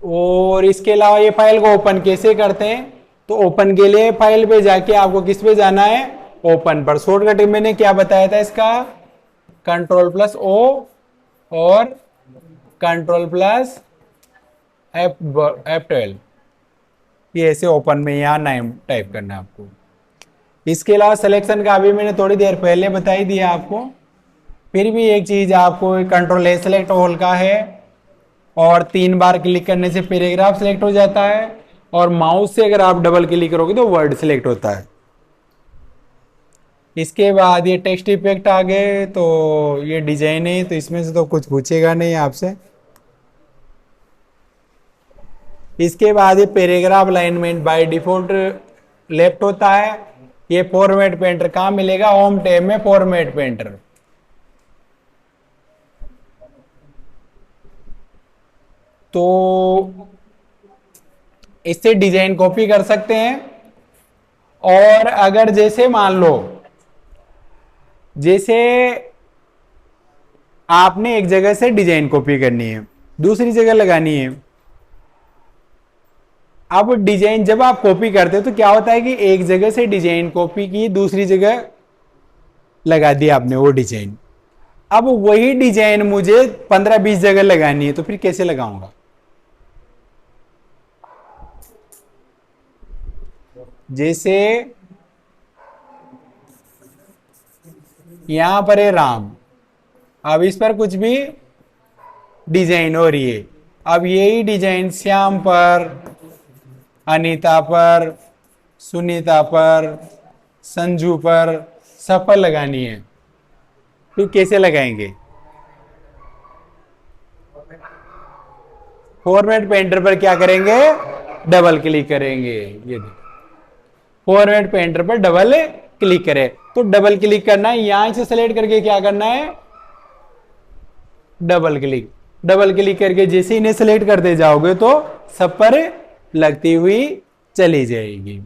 और इसके अलावा ये फाइल को ओपन कैसे करते हैं, तो ओपन के लिए फाइल पे जाके आपको किस पे जाना है, ओपन पर। शॉर्टकट मैंने क्या बताया था इसका, कंट्रोल प्लस ओ और कंट्रोल प्लस F12। ये ऐसे ओपन में यहाँ नाम टाइप करना है आपको। इसके अलावा सिलेक्शन का भी मैंने थोड़ी देर पहले बता ही दिया आपको। फिर भी एक चीज आपको, कंट्रोल ए सेलेक्ट ऑल का है, और 3 बार क्लिक करने से पैराग्राफ सिलेक्ट हो जाता है, और माउस से अगर आप डबल क्लिक करोगे तो वर्ड सिलेक्ट होता है। इसके बाद ये टेक्स्ट इफेक्ट आ गए, तो ये डिजाइन है, तो इसमें से तो कुछ पूछेगा नहीं आपसे। इसके बाद ये paragraph alignment by default left होता है। ये फॉर्मेट पेंटर कहाँ मिलेगा, होम टैब में फॉर्मेट पेंटर। तो इससे डिजाइन कॉपी कर सकते हैं। और अगर जैसे मान लो, जैसे आपने एक जगह से डिजाइन कॉपी करनी है, दूसरी जगह लगानी है। अब डिजाइन जब आप कॉपी करते हो तो क्या होता है कि एक जगह से डिजाइन कॉपी की, दूसरी जगह लगा दिया आपने वो डिजाइन। अब वही डिजाइन मुझे 15-20 जगह लगानी है, तो फिर कैसे लगाऊंगा। जैसे यहां पर है राम, अब इस पर कुछ भी डिजाइन हो रही है। अब यही डिजाइन श्याम पर, अनीता पर, सुनीता पर, संजू पर, सब पर लगानी है, तो कैसे लगाएंगे। फॉर्मेट पेंटर पर क्या करेंगे, डबल क्लिक करेंगे। ये फॉर्मेट पेंटर पर डबल क्लिक करें, तो डबल क्लिक करना है, यहां से सेलेक्ट करके क्या करना है, डबल क्लिक करके जैसे इन्हें सेलेक्ट करते जाओगे तो सब पर लगती हुई चली जाएगी।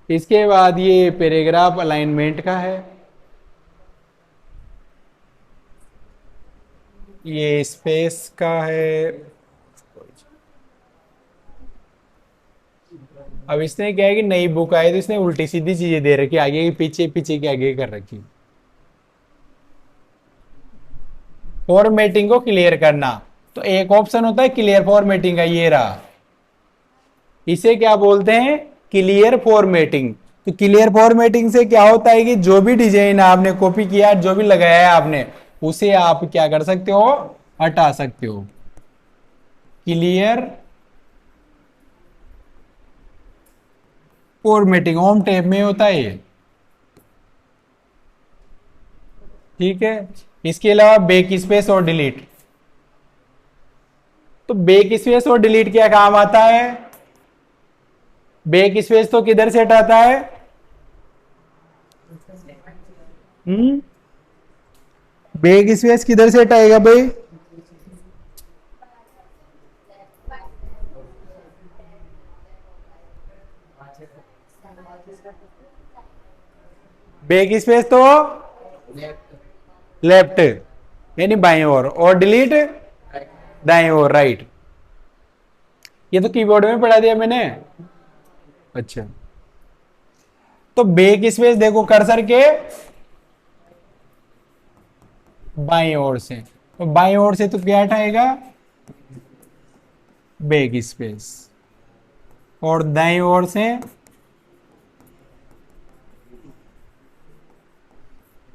इसके बाद ये पैराग्राफ अलाइनमेंट का है, ये स्पेस का है। अब इसने क्या है कि नई बुक आई तो इसने उल्टी सीधी चीजें दे रखी, आगे की पीछे, पीछे की आगे कर रखी। फॉर्मेटिंग को क्लियर करना, तो एक ऑप्शन होता है क्लियर फॉर्मेटिंग का, ये रहा। इसे क्या बोलते हैं? Clear formatting. तो क्लियर फॉर्मेटिंग से क्या होता है कि जो भी डिजाइन आपने कॉपी किया, जो भी लगाया है आपने, उसे आप क्या कर सकते हो? हटा सकते हो। क्लियर फॉर्मेटिंग होम टैब में होता है ये, ठीक है। इसके अलावा बैक स्पेस और डिलीट। तो बैक स्पेस और डिलीट क्या काम आता है? बैक स्पेस तो किधर से हटाता है? बैक स्पेस किधर से हटाएगा भाई? बैक स्पेस तो लेफ्ट यानी बाईं ओर, और डिलीट दाएं ओर, राइट। ये तो कीबोर्ड में पढ़ा दिया मैंने। अच्छा, तो बैक स्पेस देखो कर्सर के बाईं ओर से, तो बाईं ओर से तो क्या हटाएगा? Back space. और दाईं ओर से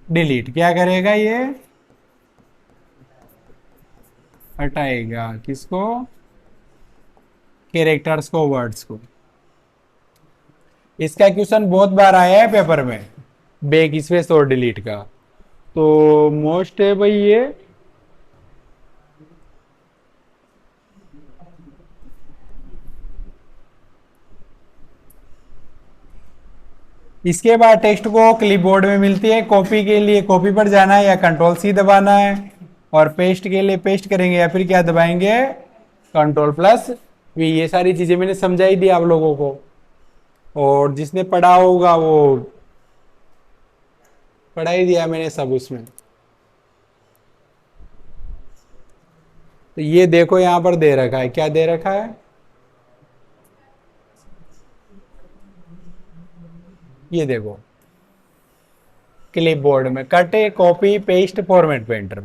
डिलीट, क्या करेगा ये? हटाएगा किसको? कैरेक्टर्स को, वर्ड्स को। इसका क्वेश्चन बहुत बार आया है पेपर में, बैक स्पेस और डिलीट का, तो मोस्ट है भाई ये। इसके बाद टेक्स्ट को क्लिपबोर्ड में मिलती है, कॉपी के लिए कॉपी पर जाना है या कंट्रोल सी दबाना है, और पेस्ट के लिए पेस्ट करेंगे या फिर क्या दबाएंगे? Control plus V. ये सारी चीजें मैंने समझाई दी आप लोगों को, और जिसने पढ़ा होगा वो पढ़ा ही दिया मैंने सब उसमें। तो ये देखो यहां पर दे रखा है, क्या दे रखा है? ये देखो क्लिपबोर्ड में cut, copy, paste, format painter,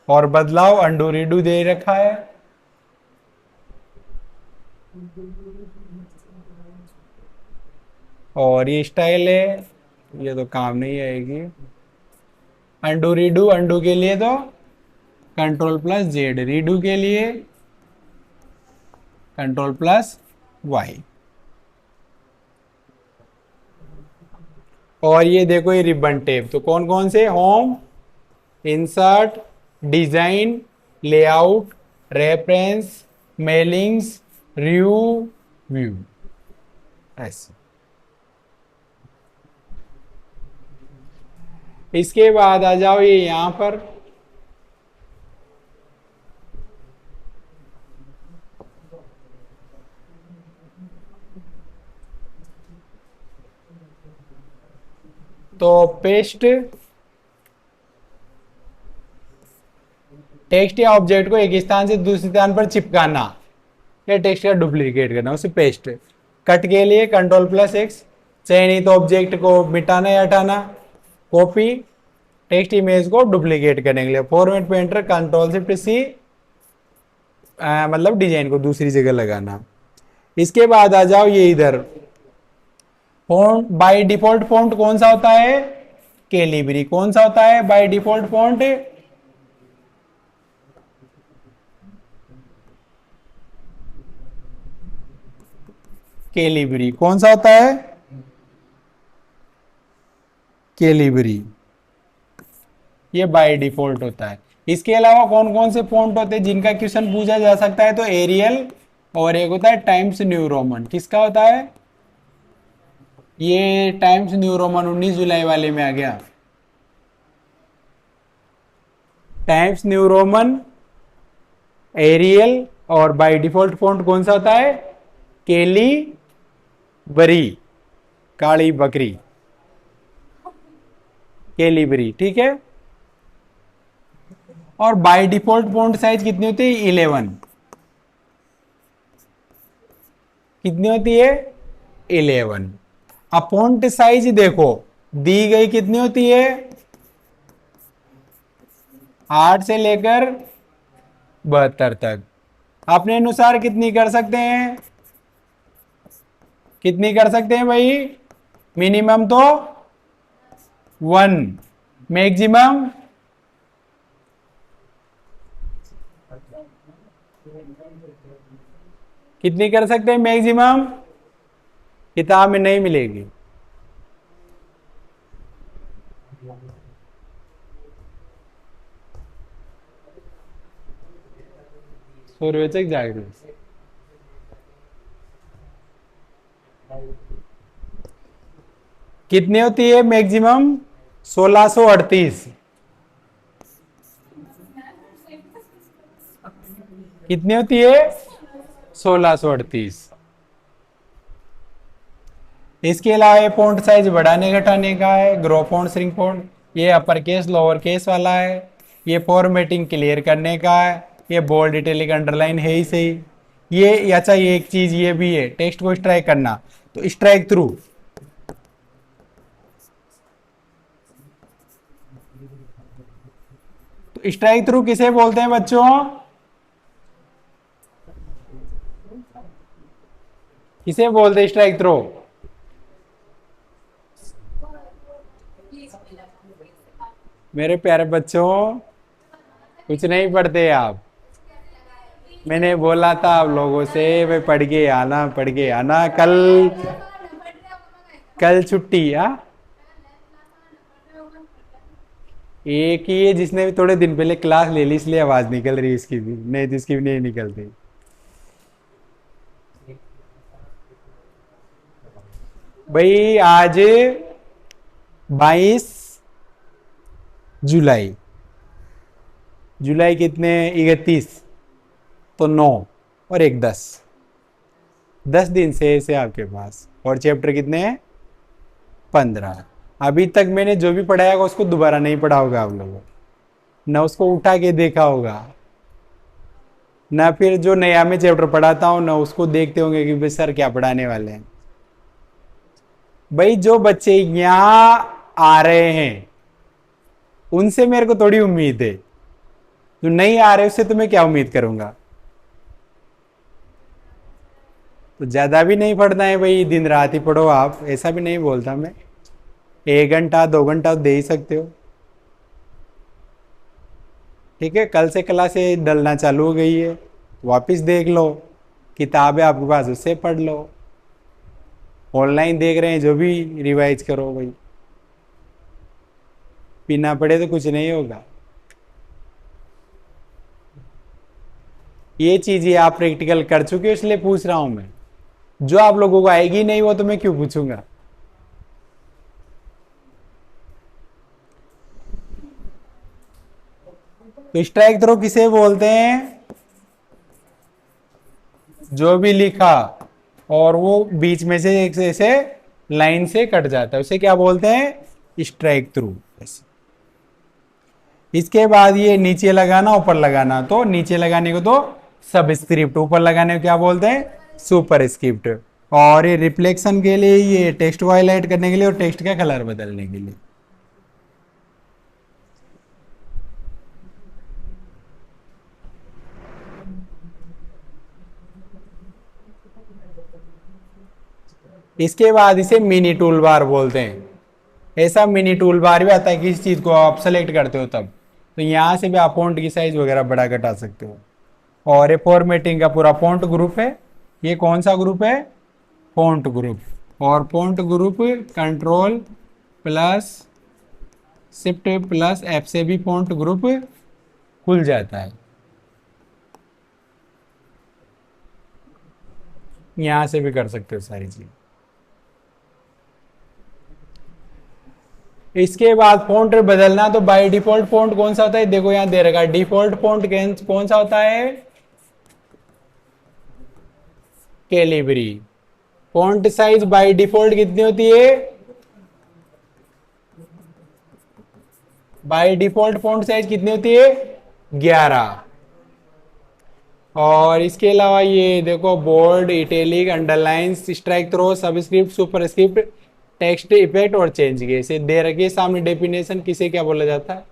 और बदलाव अंडू रीडू दे रखा है। और ये स्टाइल है, ये तो काम नहीं आएगी। अंडू रीडू, अंडू के लिए तो कंट्रोल प्लस जेड, रीडू के लिए कंट्रोल प्लस वाई। और ये देखो ये रिबन टेप, तो कौन कौन से? Home, insert, design, layout, reference, mailings, review, view, ऐसे। इसके बाद आ जाओ ये यहां पर, तो पेस्ट टेक्स्ट या ऑब्जेक्ट को एक स्थान से दूसरे स्थान पर चिपकाना या टेक्स्ट का डुप्लीकेट करना, उसे पेस्ट। कट के लिए कंट्रोल प्लस एक्स, चयनित ऑब्जेक्ट को मिटाना या हटाना। कॉपी टेक्स्ट इमेज को डुप्लीकेट करने के लिए। Format painter control shift C, मतलब डिजाइन को दूसरी जगह लगाना। इसके बाद आ जाओ ये इधर, फॉन्ट बाय डिफॉल्ट फॉन्ट कौन सा होता है? कैलिबरी। कौन सा होता है बाय डिफॉल्ट फॉन्ट? कैलिबरी। कौन सा होता है? कैलिबरी, ये बाय डिफॉल्ट होता है। इसके अलावा कौन कौन से फॉन्ट होते हैं जिनका क्वेश्चन पूछा जा सकता है? तो एरियल, और एक होता है टाइम्स न्यू रोमन। किसका होता है? ये टाइम्स न्यू रोमन 19 जुलाई वाले में आ गया। टाइम्स न्यू रोमन, एरियल, और बाय डिफॉल्ट फॉन्ट कौन सा होता है? केली बरी, काली बकरी, केली बरी, ठीक है। और बाय डिफॉल्ट फॉन्ट साइज कितनी होती है? 11। कितनी होती है? 11। अब फॉन्ट साइज देखो, दी गई कितनी होती है? 8 से लेकर 72 तक। अपने अनुसार कितनी कर सकते हैं? कितनी कर सकते हैं भाई? मिनिमम तो 1, मैक्सिमम कितनी कर सकते हैं? मैक्सिमम किताब में नहीं मिलेगी। सूर्योदय जागृत कितनी होती है मैक्सिमम? 1638। कितनी होती है? 1638। इसके अलावा ये फॉन्ट साइज बढ़ाने घटाने का है, ग्रो फॉन्ट, श्रिंक फॉन्ट, ये अपर केस लोअर केस वाला है, ये फॉर्मेटिंग क्लियर करने का है, ये बोल्ड इटैलिक अंडरलाइन है ही सही। ये अच्छा, ये एक चीज ये भी है, टेक्स्ट को स्ट्राइक करना, तो स्ट्राइक थ्रू। तो स्ट्राइक थ्रू किसे बोलते हैं बच्चों? किसे बोलते हैं स्ट्राइक थ्रू? मेरे प्यारे बच्चों, कुछ नहीं पढ़ते आप। मैंने बोला था आप लोगों से, भाई पढ़ के आना, पढ़ के आना। कल कल छुट्टी। एक ही है जिसने भी थोड़े दिन पहले क्लास ले ली, इसलिए आवाज निकल रही है इसकी भी, नहीं तो इसकी भी नहीं निकलती। भाई आज 22 जुलाई, जुलाई कितने? 31, तो 9 और 1 10, 10 दिन से आपके पास। और चैप्टर कितने हैं? 15। अभी तक मैंने जो भी पढ़ाया होगा उसको दोबारा नहीं पढ़ा होगा आप लोगों, ना उसको उठा के देखा होगा, ना फिर जो नया में चैप्टर पढ़ाता हूँ ना उसको देखते होंगे कि भाई सर क्या पढ़ाने वाले हैं। भाई जो बच्चे यहाँ आ रहे हैं उनसे मेरे को थोड़ी उम्मीद है, जो नहीं आ रहे उससे तो मैं क्या उम्मीद करूंगा। तो ज्यादा भी नहीं पढ़ना है भाई, दिन रात ही पढ़ो आप, ऐसा भी नहीं बोलता मैं। 1 घंटा 2 घंटा दे ही सकते हो, ठीक है। कल से क्लासें डलना चालू हो गई है, वापस देख लो, किताब है आपके पास उससे पढ़ लो, ऑनलाइन देख रहे हैं जो भी रिवाइज करो भाई, पीना पड़े तो कुछ नहीं होगा। ये चीजें आप प्रैक्टिकल कर चुके हो इसलिए पूछ रहा हूं मैं, जो आप लोगों को आएगी नहीं वो तो मैं क्यों पूछूंगा। तो स्ट्राइक थ्रो किसे बोलते हैं? जो भी लिखा और वो बीच में से एक ऐसे लाइन से कट जाता है उसे क्या बोलते हैं? Strike through. इसके बाद ये नीचे लगाना ऊपर लगाना, तो नीचे लगाने को तो सबस्क्रिप्ट, ऊपर लगाने को क्या बोलते हैं? Super script. और ये रिफ्लेक्शन के लिए, ये टेक्स्ट को हाईलाइट करने के लिए और टेक्स्ट का कलर बदलने के लिए। इसके बाद इसे मिनी टूल बार बोलते हैं। ऐसा मिनी टूल बार भी आता है किसी चीज को आप सेलेक्ट करते हो तब, तो यहां से भी आप फॉन्ट की साइज वगैरह बढ़ा घटा सकते हो। और ये फॉर्मेटिंग का पूरा फॉन्ट ग्रुप है। ये कौन सा ग्रुप है? Font group. और font group control plus shift plus F से भी फॉन्ट ग्रुप खुल जाता है। यहां से भी कर सकते हो सारी चीज। इसके बाद फॉन्ट बदलना, तो बाय डिफॉल्ट फॉन्ट कौन सा होता है, देखो यहां दे रखा है डिफॉल्ट फॉन्ट कौन सा होता है, Calibri. Font size by default कितनी होती है, बाय डिफॉल्ट फॉन्ट साइज कितनी होती है, 11। और इसके अलावा ये देखो bold, italic, underline, strikethrough, subscript, superscript, text effect और चेंज के इसे दे रखी है सामने डेफिनेशन, किसे क्या बोला जाता है,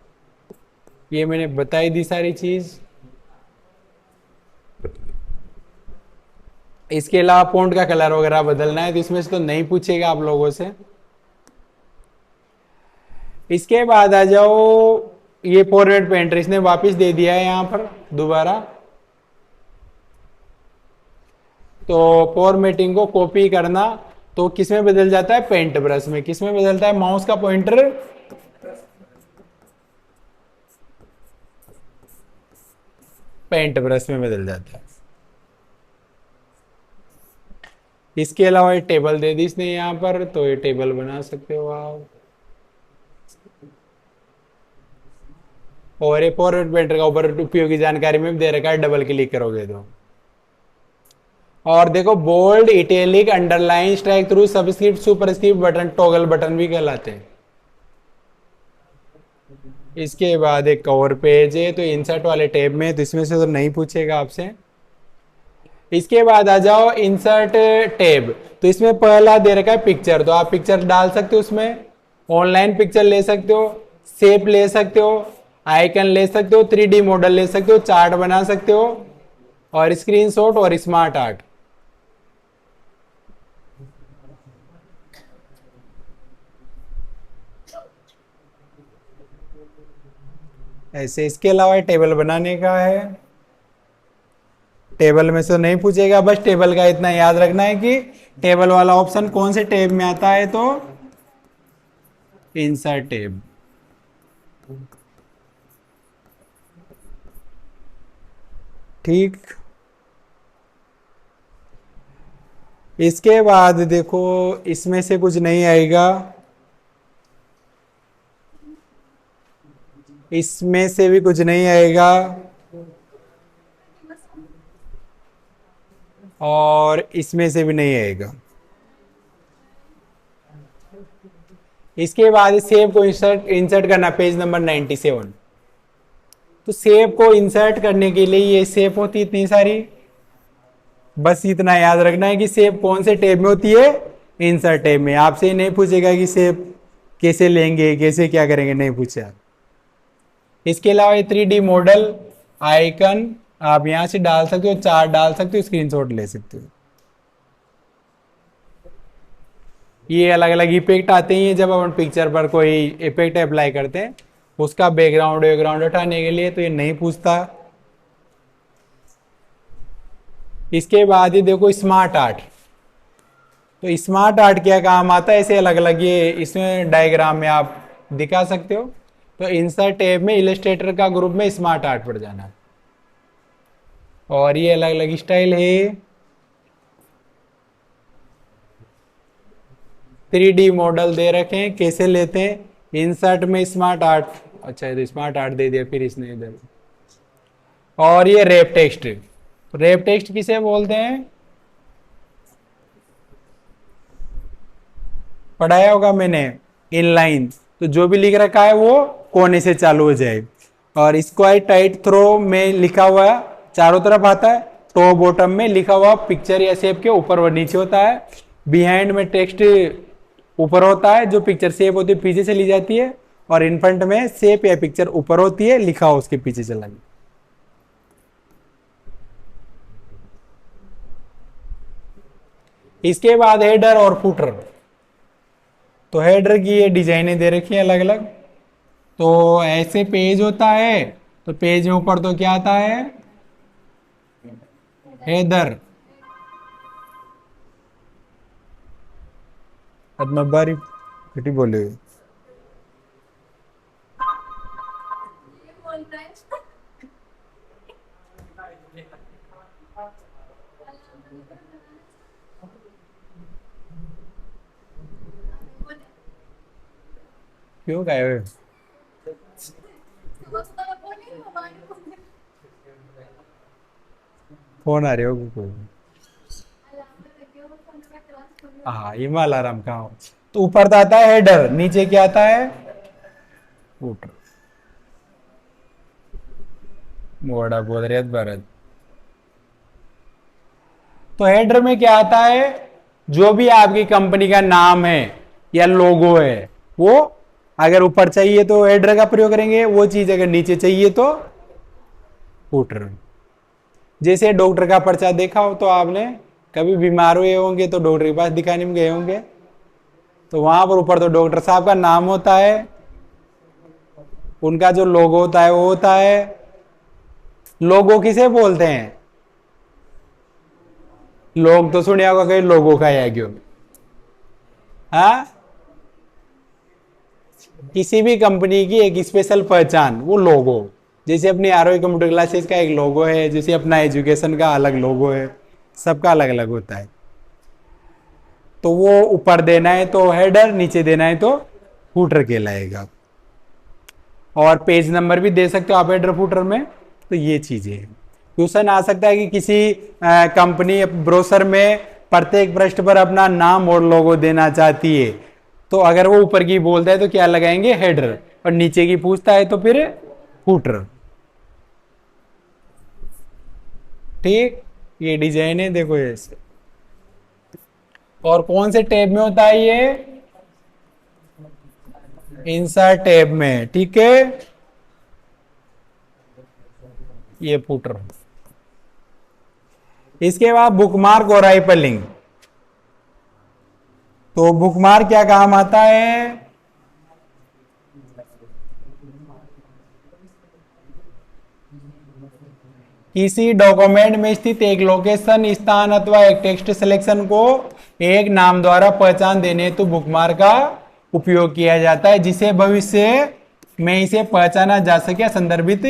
ये मैंने बताई दी सारी चीज। इसके अलावा फॉन्ट का कलर वगैरह बदलना है तो इसमें से तो नहीं पूछेगा आप लोगों से। इसके बाद आ जाओ, ये फॉरवर्ड पेंटर इसने वापस दे दिया है यहां पर दोबारा, तो फॉर्मेटिंग को कॉपी करना तो किसमें बदल जाता है, पेंट ब्रश में। किसमें बदलता है, माउस का पॉइंटर पेंट ब्रश में बदल जाता है। इसके अलावा ये टेबल दे दी इसने यहां पर, तो ये टेबल बना सकते हो आप। और ये फॉरवर्ड पेंटर का ऊपर उपयोगी जानकारी में भी दे रखा है, डबल क्लिक करोगे तो। और देखो bold, italic, underline, strikethrough, subscript, superscript button toggle button भी कहलाते हैं। इसके बाद एक कवर पेज है, तो इंसर्ट वाले टैब में, तो इसमें से तो नहीं पूछेगा आपसे। इसके बाद आ जाओ इंसर्ट टैब, तो इसमें पहला दे रखा है पिक्चर, तो आप पिक्चर डाल सकते हो उसमें, ऑनलाइन पिक्चर ले सकते हो, शेप ले सकते हो, आइकन ले सकते हो, 3D मॉडल ले सकते हो, चार्ट बना सकते हो, और स्क्रीनशॉट और स्मार्ट आर्ट। ऐसे इसके अलावा टेबल बनाने का है, टेबल में से नहीं पूछेगा, बस टेबल का इतना याद रखना है कि टेबल वाला ऑप्शन कौन से टैब में आता है, तो इंसर्ट टैब। ठीक। इसके बाद देखो इसमें से कुछ नहीं आएगा, इसमें से भी कुछ नहीं आएगा, और इसमें से भी नहीं आएगा। इसके बाद सेव को इंसर्ट इंसर्ट करना, पेज नंबर 97। तो सेव को इंसर्ट करने के लिए ये सेव होती है इतनी सारी, बस इतना याद रखना है कि सेव कौन से टैब में होती है, इंसर्ट टैब में। आपसे ही नहीं पूछेगा कि सेव कैसे लेंगे, कैसे क्या करेंगे, नहीं पूछा। इसके अलावा ये 3D मॉडल, आइकन आप यहां से डाल सकते हो, चार्ट डाल सकते हो, स्क्रीनशॉट ले सकते हो। ये अलग अलग इफेक्ट आते हैं जब अपन पिक्चर पर कोई इफेक्ट अप्लाई करते हैं, उसका बैकग्राउंड बैकग्राउंड हटाने के लिए, तो ये नहीं पूछता। इसके बाद ही देखो स्मार्ट आर्ट, तो स्मार्ट आर्ट क्या काम आता है, ऐसे अलग अलग ये इसमें डायग्राम में आप दिखा सकते हो। तो इंसर्ट टैब में इलस्ट्रेटर का ग्रुप में स्मार्ट आर्ट पर जाना, और ये अलग अलग स्टाइल है। 3D मॉडल दे रखे हैं, कैसे लेते हैं, इंसर्ट में स्मार्ट आर्ट, अच्छा ये तो स्मार्ट आर्ट दे दिया फिर इसने इधर। और ये रैप टेक्स्ट, रैप टेक्स्ट किसे बोलते हैं, पढ़ाया होगा मैंने, इनलाइन, तो जो भी लिख रखा है वो कोने से चालू हो जाए। और स्क्वायर टाइट थ्रो में लिखा हुआ चारों तरफ आता है, टॉप बॉटम में लिखा हुआ पिक्चर या शेप के ऊपर व नीचे होता है, बिहाइंड में टेक्स्ट ऊपर होता है, जो पिक्चर शेप होती है पीछे चली जाती है, और इन फ्रंट में शेप या पिक्चर ऊपर होती है, लिखा हो उसके पीछे चला गया। इसके बाद हेडर और फुटर, तो हेडर की ये डिजाइनें दे रखी है अलग अलग, तो ऐसे पेज होता है, तो पेज में ऊपर तो क्या आता है, हेडर। बारी बेटी बोले, क्यों गए हुए? फोन आ रहे हो कोई? हाँ, ये मैं अलार्म का हूँ। तो ऊपर तो आता है हेडर, नीचे क्या आता है? फुटर। मोड़ा बोल रहे भरत। तो हेडर में क्या आता है? जो भी आपकी कंपनी का नाम है या लोगो है, वो अगर ऊपर चाहिए तो हेडर का प्रयोग करेंगे, वो चीज अगर नीचे चाहिए तो फुटर। जैसे डॉक्टर का पर्चा देखा हो तो आपने, कभी बीमार हुए होंगे तो डॉक्टर के पास दिखाने में गए होंगे, तो वहां पर ऊपर तो डॉक्टर साहब का नाम होता है, उनका जो लोगो होता है वो होता है। लोगो किसे बोलते हैं? लोग तो सुनिया होगा कहीं लोगों का है क्यों? हाँ, किसी भी कंपनी की एक स्पेशल पहचान, वो लोगो। जैसे अपनी आरओई कंप्यूटर क्लासेस का एक लोगो है, जैसे अपना एजुकेशन का अलग लोगो है, सबका अलग अलग होता है। तो वो ऊपर देना है तो हेडर, नीचे देना है तो फुटर कहलाएगा। और पेज नंबर भी दे सकते हो आप हेडर फुटर में। तो ये चीजें हैं। क्वेश्चन आ सकता है कि किसी कंपनी ब्रोशर में प्रत्येक पृष्ठ पर अपना नाम और लोगो देना चाहती है, तो अगर वो ऊपर की बोलता है तो क्या लगाएंगे? हेडर। और नीचे की पूछता है तो फिर फुटर। ठीक, ये डिजाइन है, देखो ऐसे। और कौन से टैब में होता है ये? इंसर्ट टैब में। ठीक है, ये फुटर। इसके बाद बुकमार्क और हाइपरलिंक। तो बुकमार्क क्या काम आता है? किसी डॉक्यूमेंट में स्थित एक लोकेशन, स्थान अथवा एक टेक्स्ट सिलेक्शन को एक नाम द्वारा पहचान देने हेतु बुकमार्क का उपयोग किया जाता है, जिसे भविष्य में इसे पहचाना जा सके या संदर्भित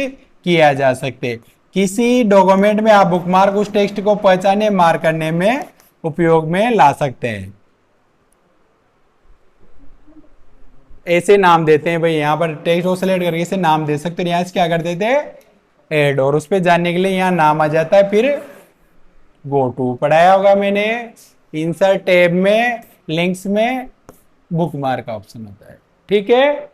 किया जा सकते। किसी डॉक्यूमेंट में आप बुकमार्क उस टेक्स्ट को पहचाने, मार्क करने में उपयोग में ला सकते हैं। ऐसे नाम देते हैं भाई, यहां पर टेक्स्ट को सेलेक्ट करके इसे नाम दे सकते हैं। यहां से क्या कर देते हैं? ऐड। और उस पर जाने के लिए यहां नाम आ जाता है, फिर गो टू पढ़ाया होगा मैंने। इंसर्ट टैब में लिंक्स में बुकमार्क का ऑप्शन होता है। ठीक है,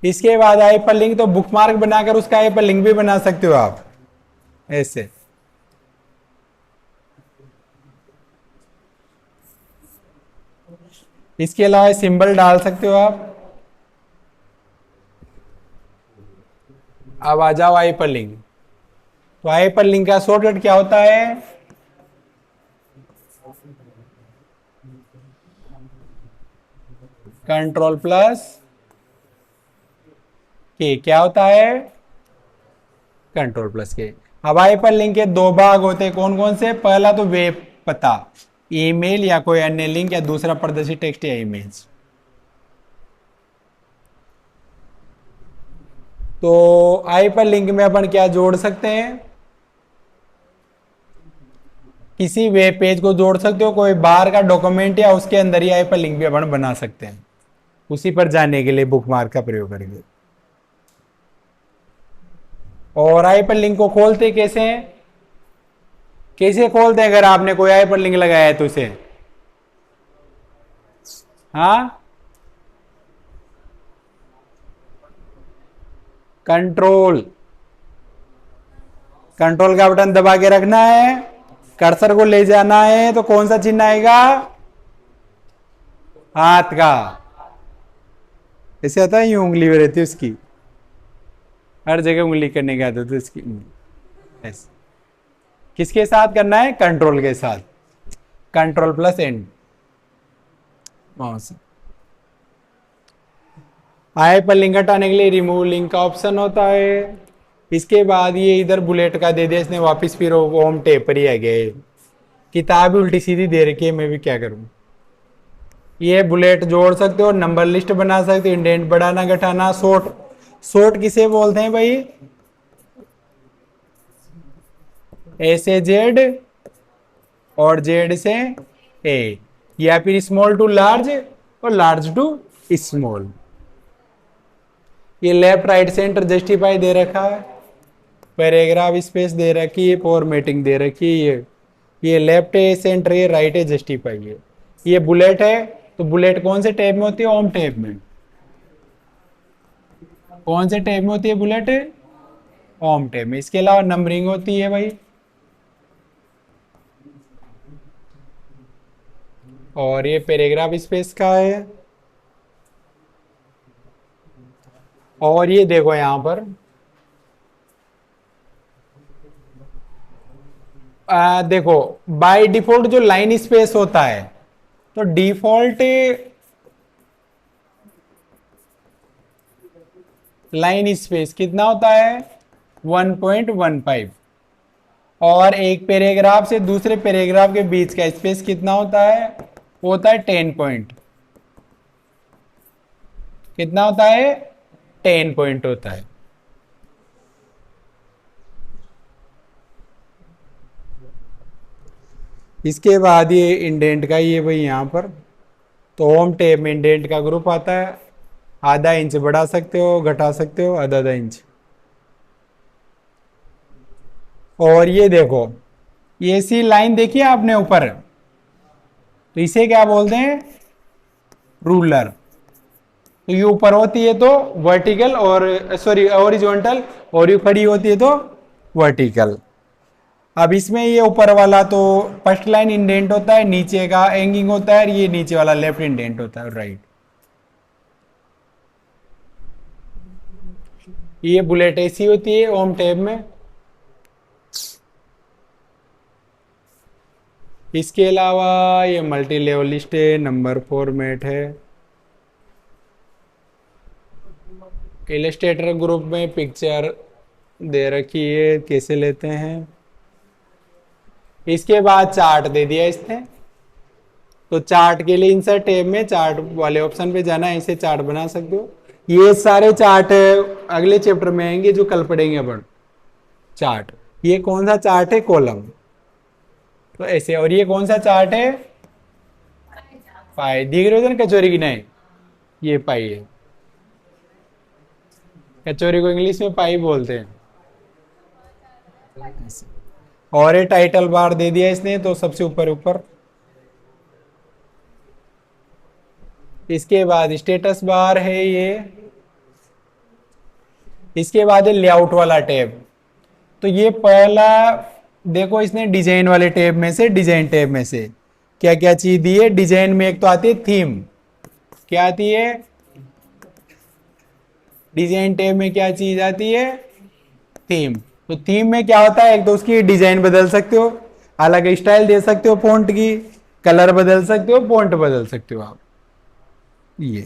इसके बाद हाइपर लिंक। तो बुकमार्क बनाकर उसका हाइपर लिंक भी बना सकते हो आप ऐसे। इसके अलावा सिंबल डाल सकते हो आप। अब आ जाओ हाइपर लिंक। तो हाइपर लिंक का शॉर्टकट क्या होता है? कंट्रोल प्लस के। क्या होता है? कंट्रोल प्लस के। अब हाइपर लिंक के दो भाग होते हैं, कौन कौन से? पहला तो वेब पता, ईमेल या कोई अन्य लिंक, या दूसरा प्रदर्शित टेक्स्ट या इमेज। तो हाइपर लिंक में अपन क्या जोड़ सकते हैं? किसी वेब पेज को जोड़ सकते हो, कोई बाहर का डॉक्यूमेंट, या उसके अंदर ही हाइपर लिंक भी अपन बना सकते हैं, उसी पर जाने के लिए बुकमार्क का प्रयोग करेंगे। और हाइपर लिंक को खोलते कैसे हैं? कैसे खोलते हैं अगर आपने कोई हाइपर लिंक लगाया है तो उसे? हाँ, कंट्रोल, कंट्रोल का बटन दबा के रखना है, कर्सर को ले जाना है, तो कौन सा चिन्ह आएगा? हाथ का। ऐसे आता है, ये उंगली में रहती है उसकी, हर जगह उंगली करने की आदत है उसकी। ऐसे किसके साथ करना है? कंट्रोल के साथ। Control plus and mouse. Hyper link हटाने के लिए रिमूव लिंक का ऑप्शन होता है। इसके बाद ये इधर बुलेट का दे दिया इसने, वापस फिर होम टैब पर ही आ गए। किताब उल्टी सीधी दे रखी है, मैं भी क्या करूं। ये बुलेट जोड़ सकते हो, नंबर लिस्ट बना सकते हो, इंडेंट बढ़ाना घटाना। शॉर्ट, शॉर्ट किसे बोलते हैं भाई? ए से जेड और जेड से ए। या फिर स्मॉल टू लार्ज और लार्ज टू स्मॉल। ये लेफ्ट राइट सेंटर जस्टिफाई दे रखा है, पैराग्राफ स्पेस दे रखी है, फॉर्मेटिंग दे रखी है। ये लेफ्ट है सेंटर, ये राइट है जस्टिफाई है। ये बुलेट है, तो बुलेट कौन से टैब में होती है? होम टैब में। कौन से टैब में होती है बुलेट? होम टैब में। इसके अलावा नंबरिंग होती है भाई, और ये पैराग्राफ स्पेस का है। और ये देखो यहां पर देखो बाय डिफॉल्ट जो लाइन स्पेस होता है, तो डिफॉल्ट लाइन स्पेस कितना होता है? 1.15। और एक पैराग्राफ से दूसरे पैराग्राफ के बीच का स्पेस कितना होता है? वो होता है 10 पॉइंट। कितना होता है? 10 पॉइंट होता है। इसके बाद ये इंडेंट का ये भाई यहां पर, तो होम टैब में इंडेंट का ग्रुप आता है। आधा इंच बढ़ा सकते हो, घटा सकते हो, आधा आधा इंच। और ये देखो, ये सी लाइन देखी आपने ऊपर, तो इसे क्या बोलते हैं? रूलर। तो ये ऊपर होती है तो वर्टिकल, और सॉरी हॉरिजॉन्टल, और ये खड़ी होती है तो वर्टिकल। अब इसमें ये ऊपर वाला तो फर्स्ट लाइन इंडेंट होता है, नीचे का एंगिंग होता है, ये नीचे वाला लेफ्ट इंडेंट होता है, राइट। ये बुलेट ऐसी होती है होम टैब में। इसके अलावा ये मल्टी लेवल लिस्ट है, नंबर फॉर्मेट है। इलस्ट्रेटर ग्रुप में पिक्चर दे रखी है, कैसे लेते हैं। इसके बाद चार्ट दे दिया इसने, तो चार्ट के लिए इंसर्ट टैब में चार्ट वाले ऑप्शन पे जाना है, ऐसे चार्ट बना सकते हो। ये सारे चार्ट अगले चैप्टर में आएंगे जो कल पढ़ेंगे अपन। चार्ट, ये कौन सा चार्ट है? कॉलम। तो ऐसे, और ये कौन सा चार्ट है? पाई। दिख रहे हो ना कचौरी की? नहीं, ये पाई है। कचौरी को इंग्लिश में पाई बोलते हैं। और ये टाइटल बार दे दिया इसने, तो सबसे ऊपर ऊपर। इसके बाद स्टेटस बार है ये। इसके बाद है लेआउट वाला टैब। तो ये पहला देखो, इसने डिजाइन वाले टैब में से, डिजाइन टैब में से क्या क्या चीज दी है? डिजाइन में एक तो आती है थीम। क्या आती है? डिजाइन टैब में क्या चीज आती है? थीम। तो थीम में क्या होता है? एक तो उसकी डिजाइन बदल सकते हो, अलग स्टाइल दे सकते हो, फॉन्ट की कलर बदल सकते हो, फॉन्ट बदल सकते हो आप। ये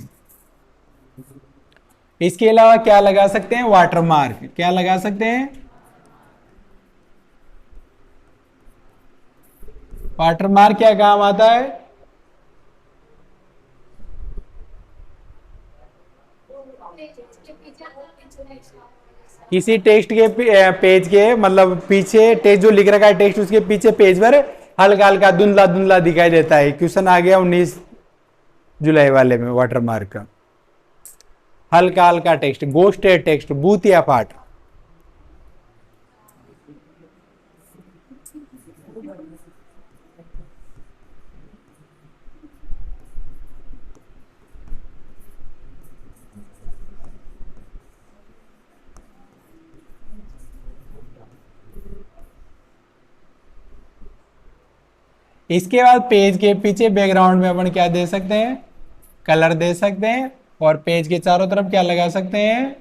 इसके अलावा क्या लगा सकते हैं? वाटरमार्क। क्या लगा सकते हैं? वाटरमार्क क्या काम आता है? किसी टेक्स्ट के पेज के मतलब पीछे टेक्स्ट जो लिख रखा है, टेक्स्ट उसके पीछे पेज पर हल्का हल्का धुंधला धुंधला दिखाई देता है। क्वेश्चन आ गया 19 जुलाई वाले में, वाटरमार्क का। हल्का हल्का टेक्स्ट, गोस्टेड टेक्स्ट, भूतिया पाठ। इसके बाद पेज के पीछे बैकग्राउंड में अपन क्या दे सकते हैं? कलर दे सकते हैं। और पेज के चारों तरफ क्या लगा सकते हैं?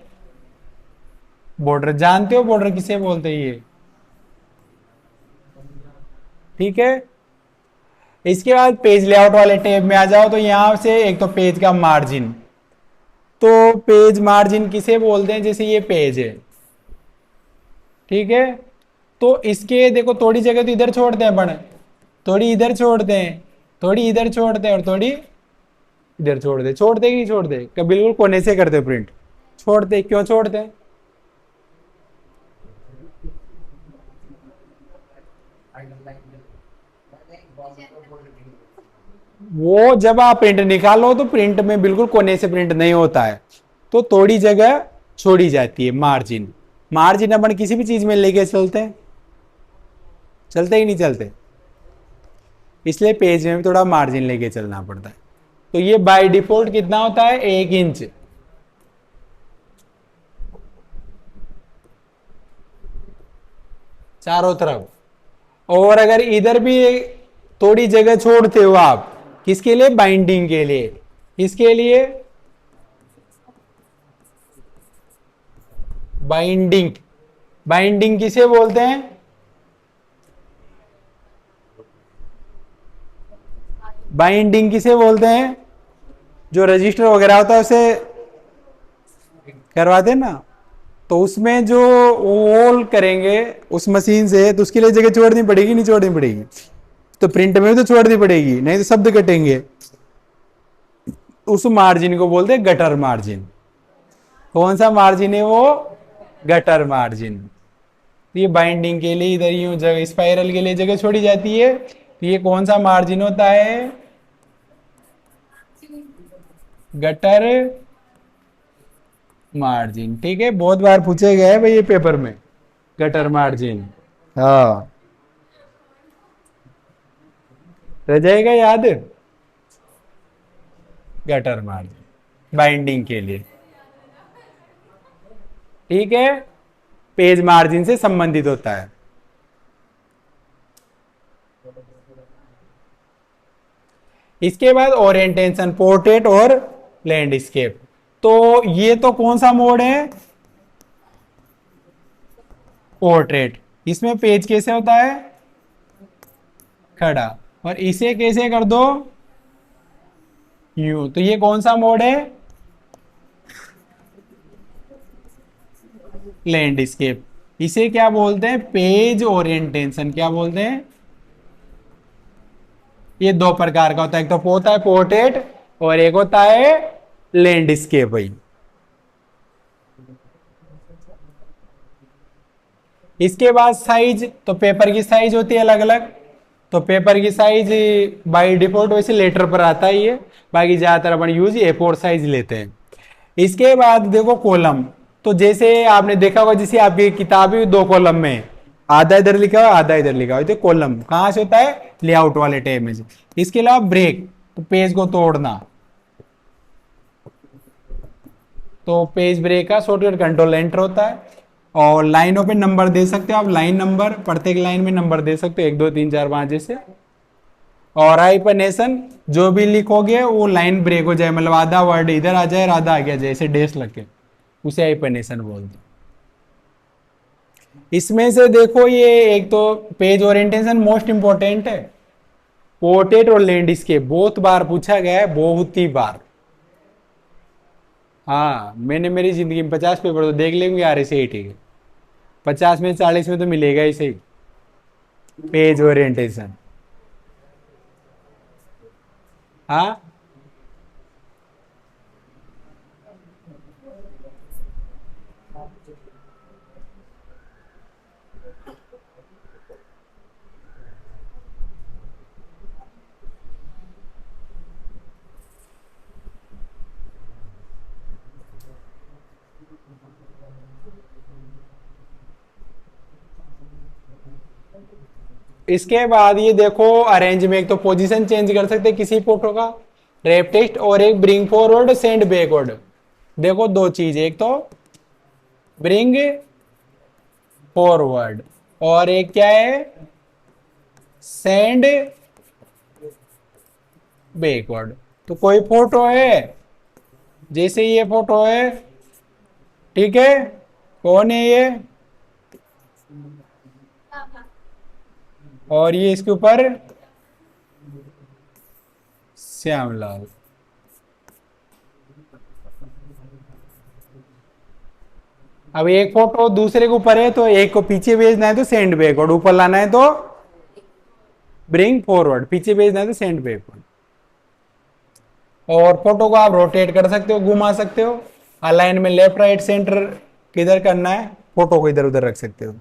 बॉर्डर। जानते हो बॉर्डर किसे बोलते हैं? ये ठीक है। इसके बाद पेज लेआउट वाले टैब में आ जाओ, तो यहां से एक तो पेज का मार्जिन। तो पेज मार्जिन किसे बोलते हैं? जैसे ये पेज है, ठीक है, तो इसके देखो थोड़ी जगह तो इधर छोड़ते हैं अपन, थोड़ी इधर छोड़ते हैं, थोड़ी इधर छोड़ते हैं, और थोड़ी इधर छोड़ते कि नहीं छोड़ते? कब बिल्कुल कोने से करते प्रिंट? छोड़ते। क्यों छोड़ते हैं? वो जब आप प्रिंट निकालो तो प्रिंट में बिल्कुल कोने से प्रिंट नहीं होता है, तो थोड़ी जगह छोड़ी जाती है, मार्जिन। मार्जिन अपन किसी भी चीज में लेके चलते हैं, चलते ही नहीं चलते, इसलिए पेज में भी थोड़ा मार्जिन लेके चलना पड़ता है। तो ये बाय डिफॉल्ट कितना होता है, 1 इंच। चारों तरफ। और अगर इधर भी थोड़ी जगह छोड़ते हो आप, किसके लिए, बाइंडिंग के लिए, किसके लिए, बाइंडिंग। बाइंडिंग किसे बोलते हैं, बाइंडिंग किसे बोलते हैं, जो रजिस्टर वगैरह होता है उसे करवाते हैं ना, तो उसमें जो होल करेंगे उस मशीन से, तो उसके लिए जगह छोड़नी पड़ेगी, नहीं छोड़नी पड़ेगी, तो प्रिंट में भी तो छोड़नी पड़ेगी, नहीं तो शब्द कटेंगे। उस मार्जिन को बोलते हैं गटर मार्जिन। कौन सा मार्जिन है वो, गटर मार्जिन। ये बाइंडिंग के लिए इधर यूं जगह, स्पाइरल के लिए जगह छोड़ी जाती है, तो ये कौन सा मार्जिन होता है, गटर मार्जिन। ठीक है, बहुत बार पूछे गए हैं भाई ये पेपर में, गटर मार्जिन। हाँ, रह जाएगा याद, गटर मार्जिन बाइंडिंग के लिए। ठीक है, पेज मार्जिन से संबंधित होता है। इसके बाद ओरिएंटेशन, पोर्ट्रेट और लैंडस्केप। तो ये तो कौन सा मोड है, पोर्ट्रेट। इसमें पेज कैसे होता है, खड़ा, और इसे कैसे कर दो, यूं। तो ये कौन सा मोड है, लैंडस्केप। इसे क्या बोलते हैं, पेज ओरिएंटेशन। क्या बोलते हैं, ये दो प्रकार का होता है, एक तो होता है पोर्ट्रेट और एक होता है लैंडस्केप भाई। इसके बाद साइज, तो पेपर की साइज होती है अलग अलग। तो पेपर की साइज बाय डिफॉल्ट वैसे लेटर पर आता ही है, बाकी ज्यादातर अपन यूज A4 साइज लेते हैं। इसके बाद देखो कॉलम। तो जैसे आपने देखा होगा, जैसे आपकी किताब ही 2 कॉलम में, आधा इधर लिखा हुआ आधा इधर लिखा हुआ, तो कॉलम कहां से होता है, लेआउट वाले टैब में से। इसके अलावा ब्रेक, तो पेज को तोड़ना, तो पेज ब्रेक का शॉर्टकट कंट्रोल एंटर होता है। और लाइनों पे नंबर दे सकते हो आप, लाइन नंबर, प्रत्येक लाइन में नंबर दे सकते हो, 1 2 3 4 5 जैसे। और हाइपरनेशन, जो भी लिखोगे वो लाइन ब्रेक हो जाए, मतलब आधा वर्ड इधर आ जाए, आधा आ गया, जैसे डैश लग के, उसे हाइपरनेशन बोलते हैं। इसमें से देखो, ये एक तो पेज ओरिएंटेशन मोस्ट इंपॉर्टेंट है, पोर्ट्रेट और लैंडस्केप बहुत बार पूछा गया है, बहुत ही बार। हाँ, मैंने मेरी जिंदगी में 50 पेपर तो देख लेंगे यार, ऐसे ही ठीक है, 50 में 40 में तो मिलेगा ही सही, पेज ओरिएंटेशन। हाँ, इसके बाद ये देखो अरेंज में, एक तो पोजीशन चेंज कर सकते हैं किसी फोटो का, रैप टेक्स्ट, और एक ब्रिंग फॉरवर्ड सेंड बैकवर्ड। देखो 2 चीज, एक तो ब्रिंग फॉरवर्ड और एक क्या है, सेंड बैकवर्ड। तो कोई फोटो है, जैसे ये फोटो है, ठीक है, कौन है ये, और ये इसके ऊपर श्यामलाल। अब एक फोटो दूसरे के ऊपर है, तो एक को पीछे भेजना है तो सेंड बैकवर्ड, ऊपर लाना है तो ब्रिंग फॉरवर्ड, पीछे भेजना है तो सेंड बैकवर्ड। और फोटो को आप रोटेट कर सकते हो, घुमा सकते हो, अलाइन में लेफ्ट राइट सेंटर किधर करना है, फोटो को इधर उधर रख सकते हो।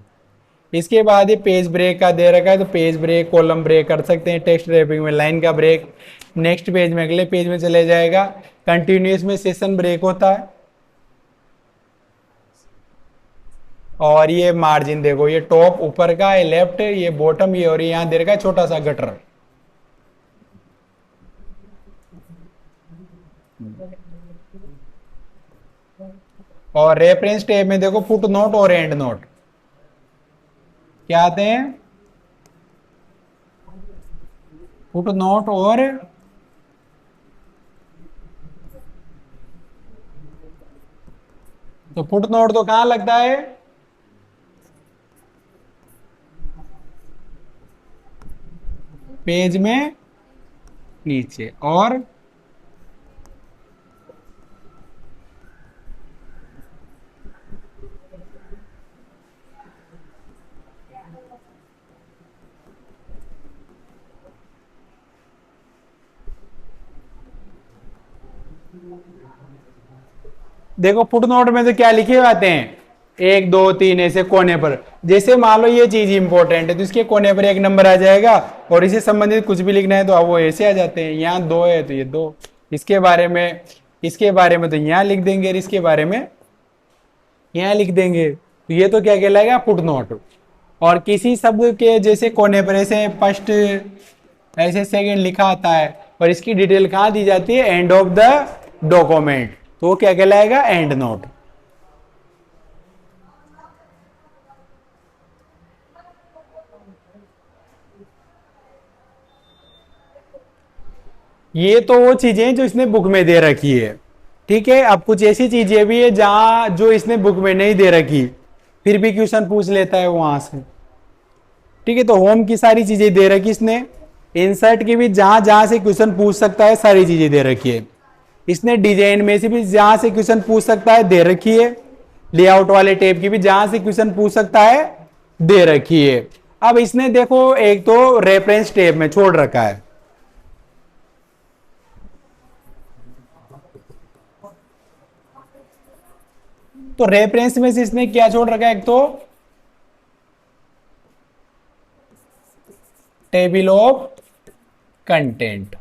इसके बाद ये पेज ब्रेक का दे रखा है, तो पेज ब्रेक, कॉलम ब्रेक कर सकते हैं। टेक्स्ट रैपिंग में लाइन का ब्रेक, नेक्स्ट पेज में अगले पेज में चले जाएगा। कंटिन्यूस में सेशन ब्रेक होता है। और ये मार्जिन देखो, ये टॉप ऊपर का, ये लेफ्ट, ये बॉटम, ये और यहाँ दे रखा है छोटा सा गटर। और रेफरेंस टेब में देखो फुट नोट और एंड नोट क्या आते हैं, फुट नोट और तो फुट नोट तो कहां लगता है, पेज में नीचे। और देखो फुट नोट में तो क्या लिखे हुए आते हैं, 1 2 3 ऐसे कोने पर। जैसे मान लो ये चीज इंपॉर्टेंट है तो इसके कोने पर एक नंबर आ जाएगा, और इसे संबंधित कुछ भी लिखना है तो वो ऐसे आ जाते हैं। यहाँ 2 है तो ये 2, इसके बारे में तो यहाँ लिख देंगे, और इसके बारे में यहाँ लिख देंगे। तो ये तो क्या कहलाएगा, फुट नोट। और किसी शब्द के जैसे कोने पर ऐसे फर्स्ट, ऐसे सेकंड लिखा आता है, और इसकी डिटेल कहाँ दी जाती है, एंड ऑफ द डॉक्यूमेंट, तो वो क्या कहलाएगा, एंड नोट। ये तो वो चीजें जो इसने बुक में दे रखी है, ठीक है। अब कुछ ऐसी चीजें भी है जहां जो इसने बुक में नहीं दे रखी, फिर भी क्वेश्चन पूछ लेता है वहां से, ठीक है। तो होम की सारी चीजें दे रखी इसने, इंसर्ट की भी जहां जहां से क्वेश्चन पूछ सकता है सारी चीजें दे रखी है इसने, डिजाइन में से भी जहां से क्वेश्चन पूछ सकता है दे रखी है, लेआउट वाले टेप की भी जहां से क्वेश्चन पूछ सकता है दे रखी है। अब इसने देखो एक तो रेफरेंस टेप में छोड़ रखा है, तो रेफरेंस में से इसने क्या छोड़ रखा है, एक तो टेबल ऑफ कंटेंट।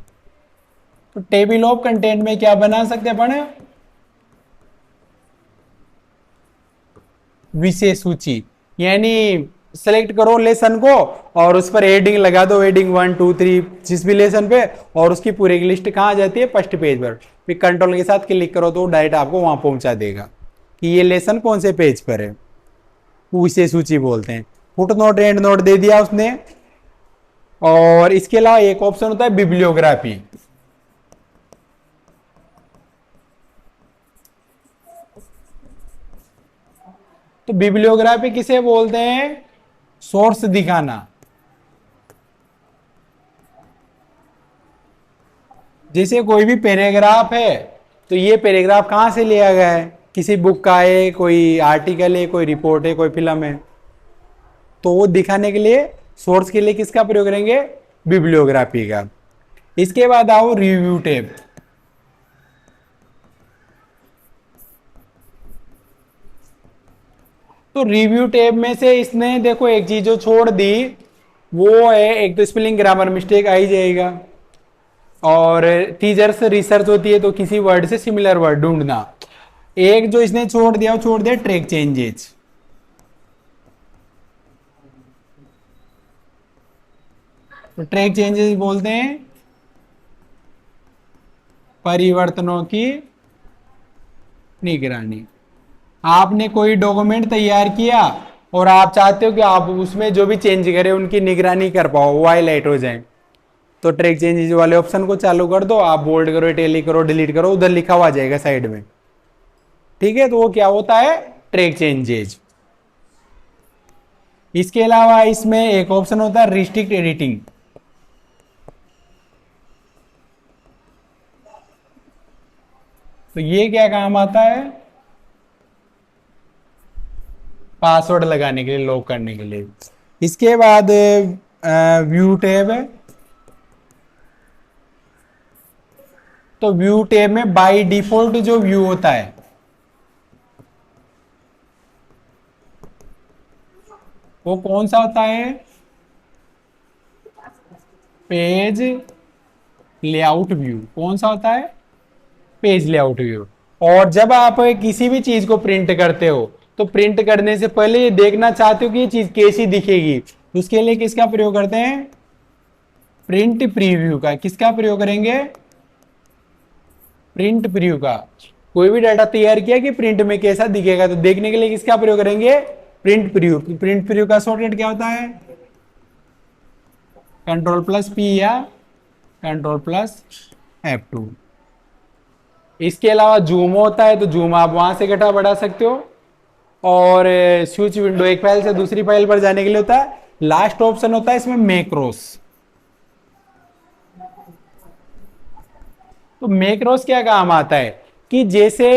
तो टेबल ऑफ कंटेंट में क्या बना सकते हैं अपन, विषय सूची, यानी सेलेक्ट करो लेसन को और उस पर हेडिंग लगा दो, हेडिंग 1 2 3 जिस भी लेसन पे, और उसकी पूरी लिस्ट कहां आ जाती है, फर्स्ट पेज पर। फिर कंट्रोल के साथ क्लिक करो तो डायरेक्ट आपको वहां पहुंचा देगा कि ये लेसन कौन से पेज पर है, विषय सूची बोलते हैं। फुट नोट एंड नोट दे दिया उसने। और इसके अलावा एक ऑप्शन होता है बिब्लियोग्राफी। तो बिब्लियोग्राफी किसे बोलते हैं, सोर्स दिखाना। जैसे कोई भी पैराग्राफ है तो ये पैराग्राफ कहां से लिया गया है, किसी बुक का है, कोई आर्टिकल है, कोई रिपोर्ट है, कोई फिल्म है, तो वो दिखाने के लिए सोर्स के लिए किसका प्रयोग करेंगे, बिब्लियोग्राफी का। इसके बाद आओ रिव्यू टेब। तो रिव्यू टेब में से इसने देखो एक चीज जो छोड़ दी वो है, एक तो स्पेलिंग ग्रामर मिस्टेक आ ही जाएगा, और टीचर्स रिसर्च होती है तो किसी वर्ड से सिमिलर वर्ड ढूंढना। एक जो इसने छोड़ दिया वो छोड़ दिया ट्रैक चेंजेस। तो ट्रैक चेंजेस बोलते हैं परिवर्तनों की निगरानी। आपने कोई डॉक्यूमेंट तैयार किया और आप चाहते हो कि आप उसमें जो भी चेंज करें उनकी निगरानी कर पाओ, वो हाईलाइट हो जाए, तो ट्रैक चेंजेस वाले ऑप्शन को चालू कर दो, आप बोल्ड करो, इटैलिक करो, डिलीट करो, उधर लिखा हुआ जाएगा साइड में, ठीक है। तो वो क्या होता है, ट्रैक चेंजेस। इसके अलावा इसमें एक ऑप्शन होता है रिस्ट्रिक्ट एडिटिंग। तो ये क्या काम आता है, पासवर्ड लगाने के लिए, लॉक करने के लिए। इसके बाद व्यू टैब है। तो व्यू टैब में बाय डिफॉल्ट जो व्यू होता है, वो कौन सा होता है? Page layout view. कौन सा होता है? Page layout view. और जब आप किसी भी चीज को प्रिंट करते हो तो प्रिंट करने से पहले ये देखना चाहते हो कि ये चीज कैसी दिखेगी, उसके लिए किसका प्रयोग करते हैं? प्रिंट प्रीव्यू का। किसका प्रयोग करेंगे? प्रिंट प्रीव्यू का। कोई भी डाटा तैयार किया कि प्रिंट में कैसा दिखेगा, तो देखने के लिए किसका प्रयोग करेंगे? Print preview. प्रिंट प्रीव्यू का शॉर्टकट क्या होता है? Ctrl+P या Ctrl+F2। इसके अलावा जूम होता है, तो जूम आप वहां से घटा बढ़ा सकते हो। और स्विच विंडो एक फाइल से दूसरी फाइल पर जाने के लिए होता है। लास्ट ऑप्शन होता है इसमें मैक्रोस। तो मैक्रोस क्या काम आता है कि जैसे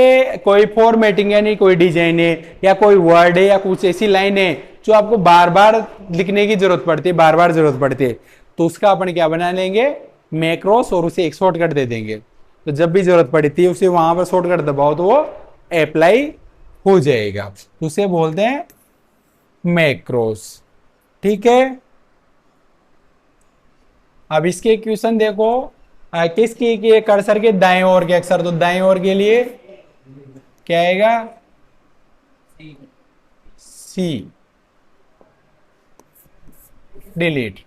कोई फॉर्मेटिंग यानी कोई डिजाइन है या कोई वर्ड है या कुछ ऐसी लाइन है जो आपको बार बार लिखने की जरूरत पड़ती है, बार बार जरूरत पड़ती है, तो उसका अपन क्या बना लेंगे? मैक्रोस, और उसे एक शॉर्टकट दे देंगे। तो जब भी जरूरत पड़ती है उसे वहां पर शॉर्टकट दबाओ तो वो अप्लाई हो जाएगा। तो उसे बोलते हैं मैक्रोस। ठीक है। अब इसके क्वेश्चन देखो। किसकी के कर्सर के दाएं ओर के अक्षर, तो दाएं ओर के लिए क्या आएगा? सी। डिलीट।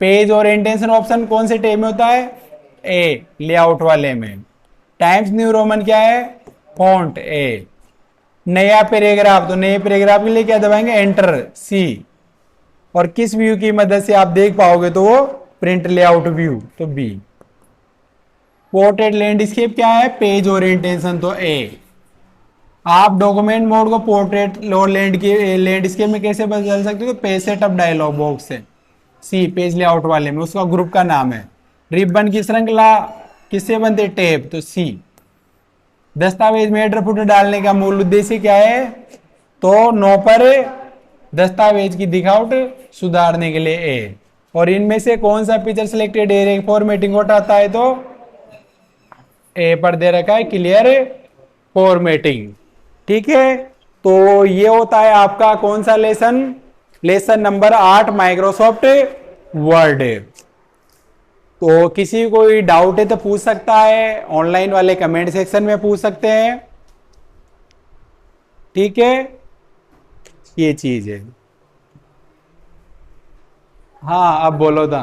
पेज ओरिएंटेशन ऑप्शन कौन से टैब में होता है? ए, लेआउट वाले में। टाइम्स न्यू रोमन क्या है? फॉन्ट ए। नया पैराग्राफ, तो नए पैराग्राफ के लिए क्या दबाएंगे? एंटर, सी। और किस व्यू की मदद से आप देख पाओगे, तो वो प्रिंट लेआउट व्यू, तो बी। पोर्ट्रेट लैंडस्केप क्या है? पेज ओरिएंटेशन, तो ए। आप डॉक्यूमेंट मोड को पोर्ट्रेट और लैंडस्केप में कैसे बदल सकते हो? तो पेज सेटअप डायलॉग बॉक्स से। सी, पेज लेआउट वाले में, उसका ग्रुप का नाम है। रिबन की श्रृंखला किससे बनते? टैब, तो सी। दस्तावेज में हेडर फुटर डालने का मूल उद्देश्य क्या है? तो नो पर दस्तावेज की दिखावट सुधारने के लिए ए। और इनमें से कौन सा फीचर सिलेक्टेड है फॉर्मेटिंग हटाता है? तो ए पर दे रखा है क्लियर फॉर्मेटिंग। ठीक है। तो ये होता है आपका कौन सा lesson? Lesson number 8 Microsoft word. तो किसी को कोई डाउट है तो पूछ सकता है, ऑनलाइन वाले कमेंट सेक्शन में पूछ सकते हैं। ठीक है, ये चीज है। हाँ, अब बोलो था।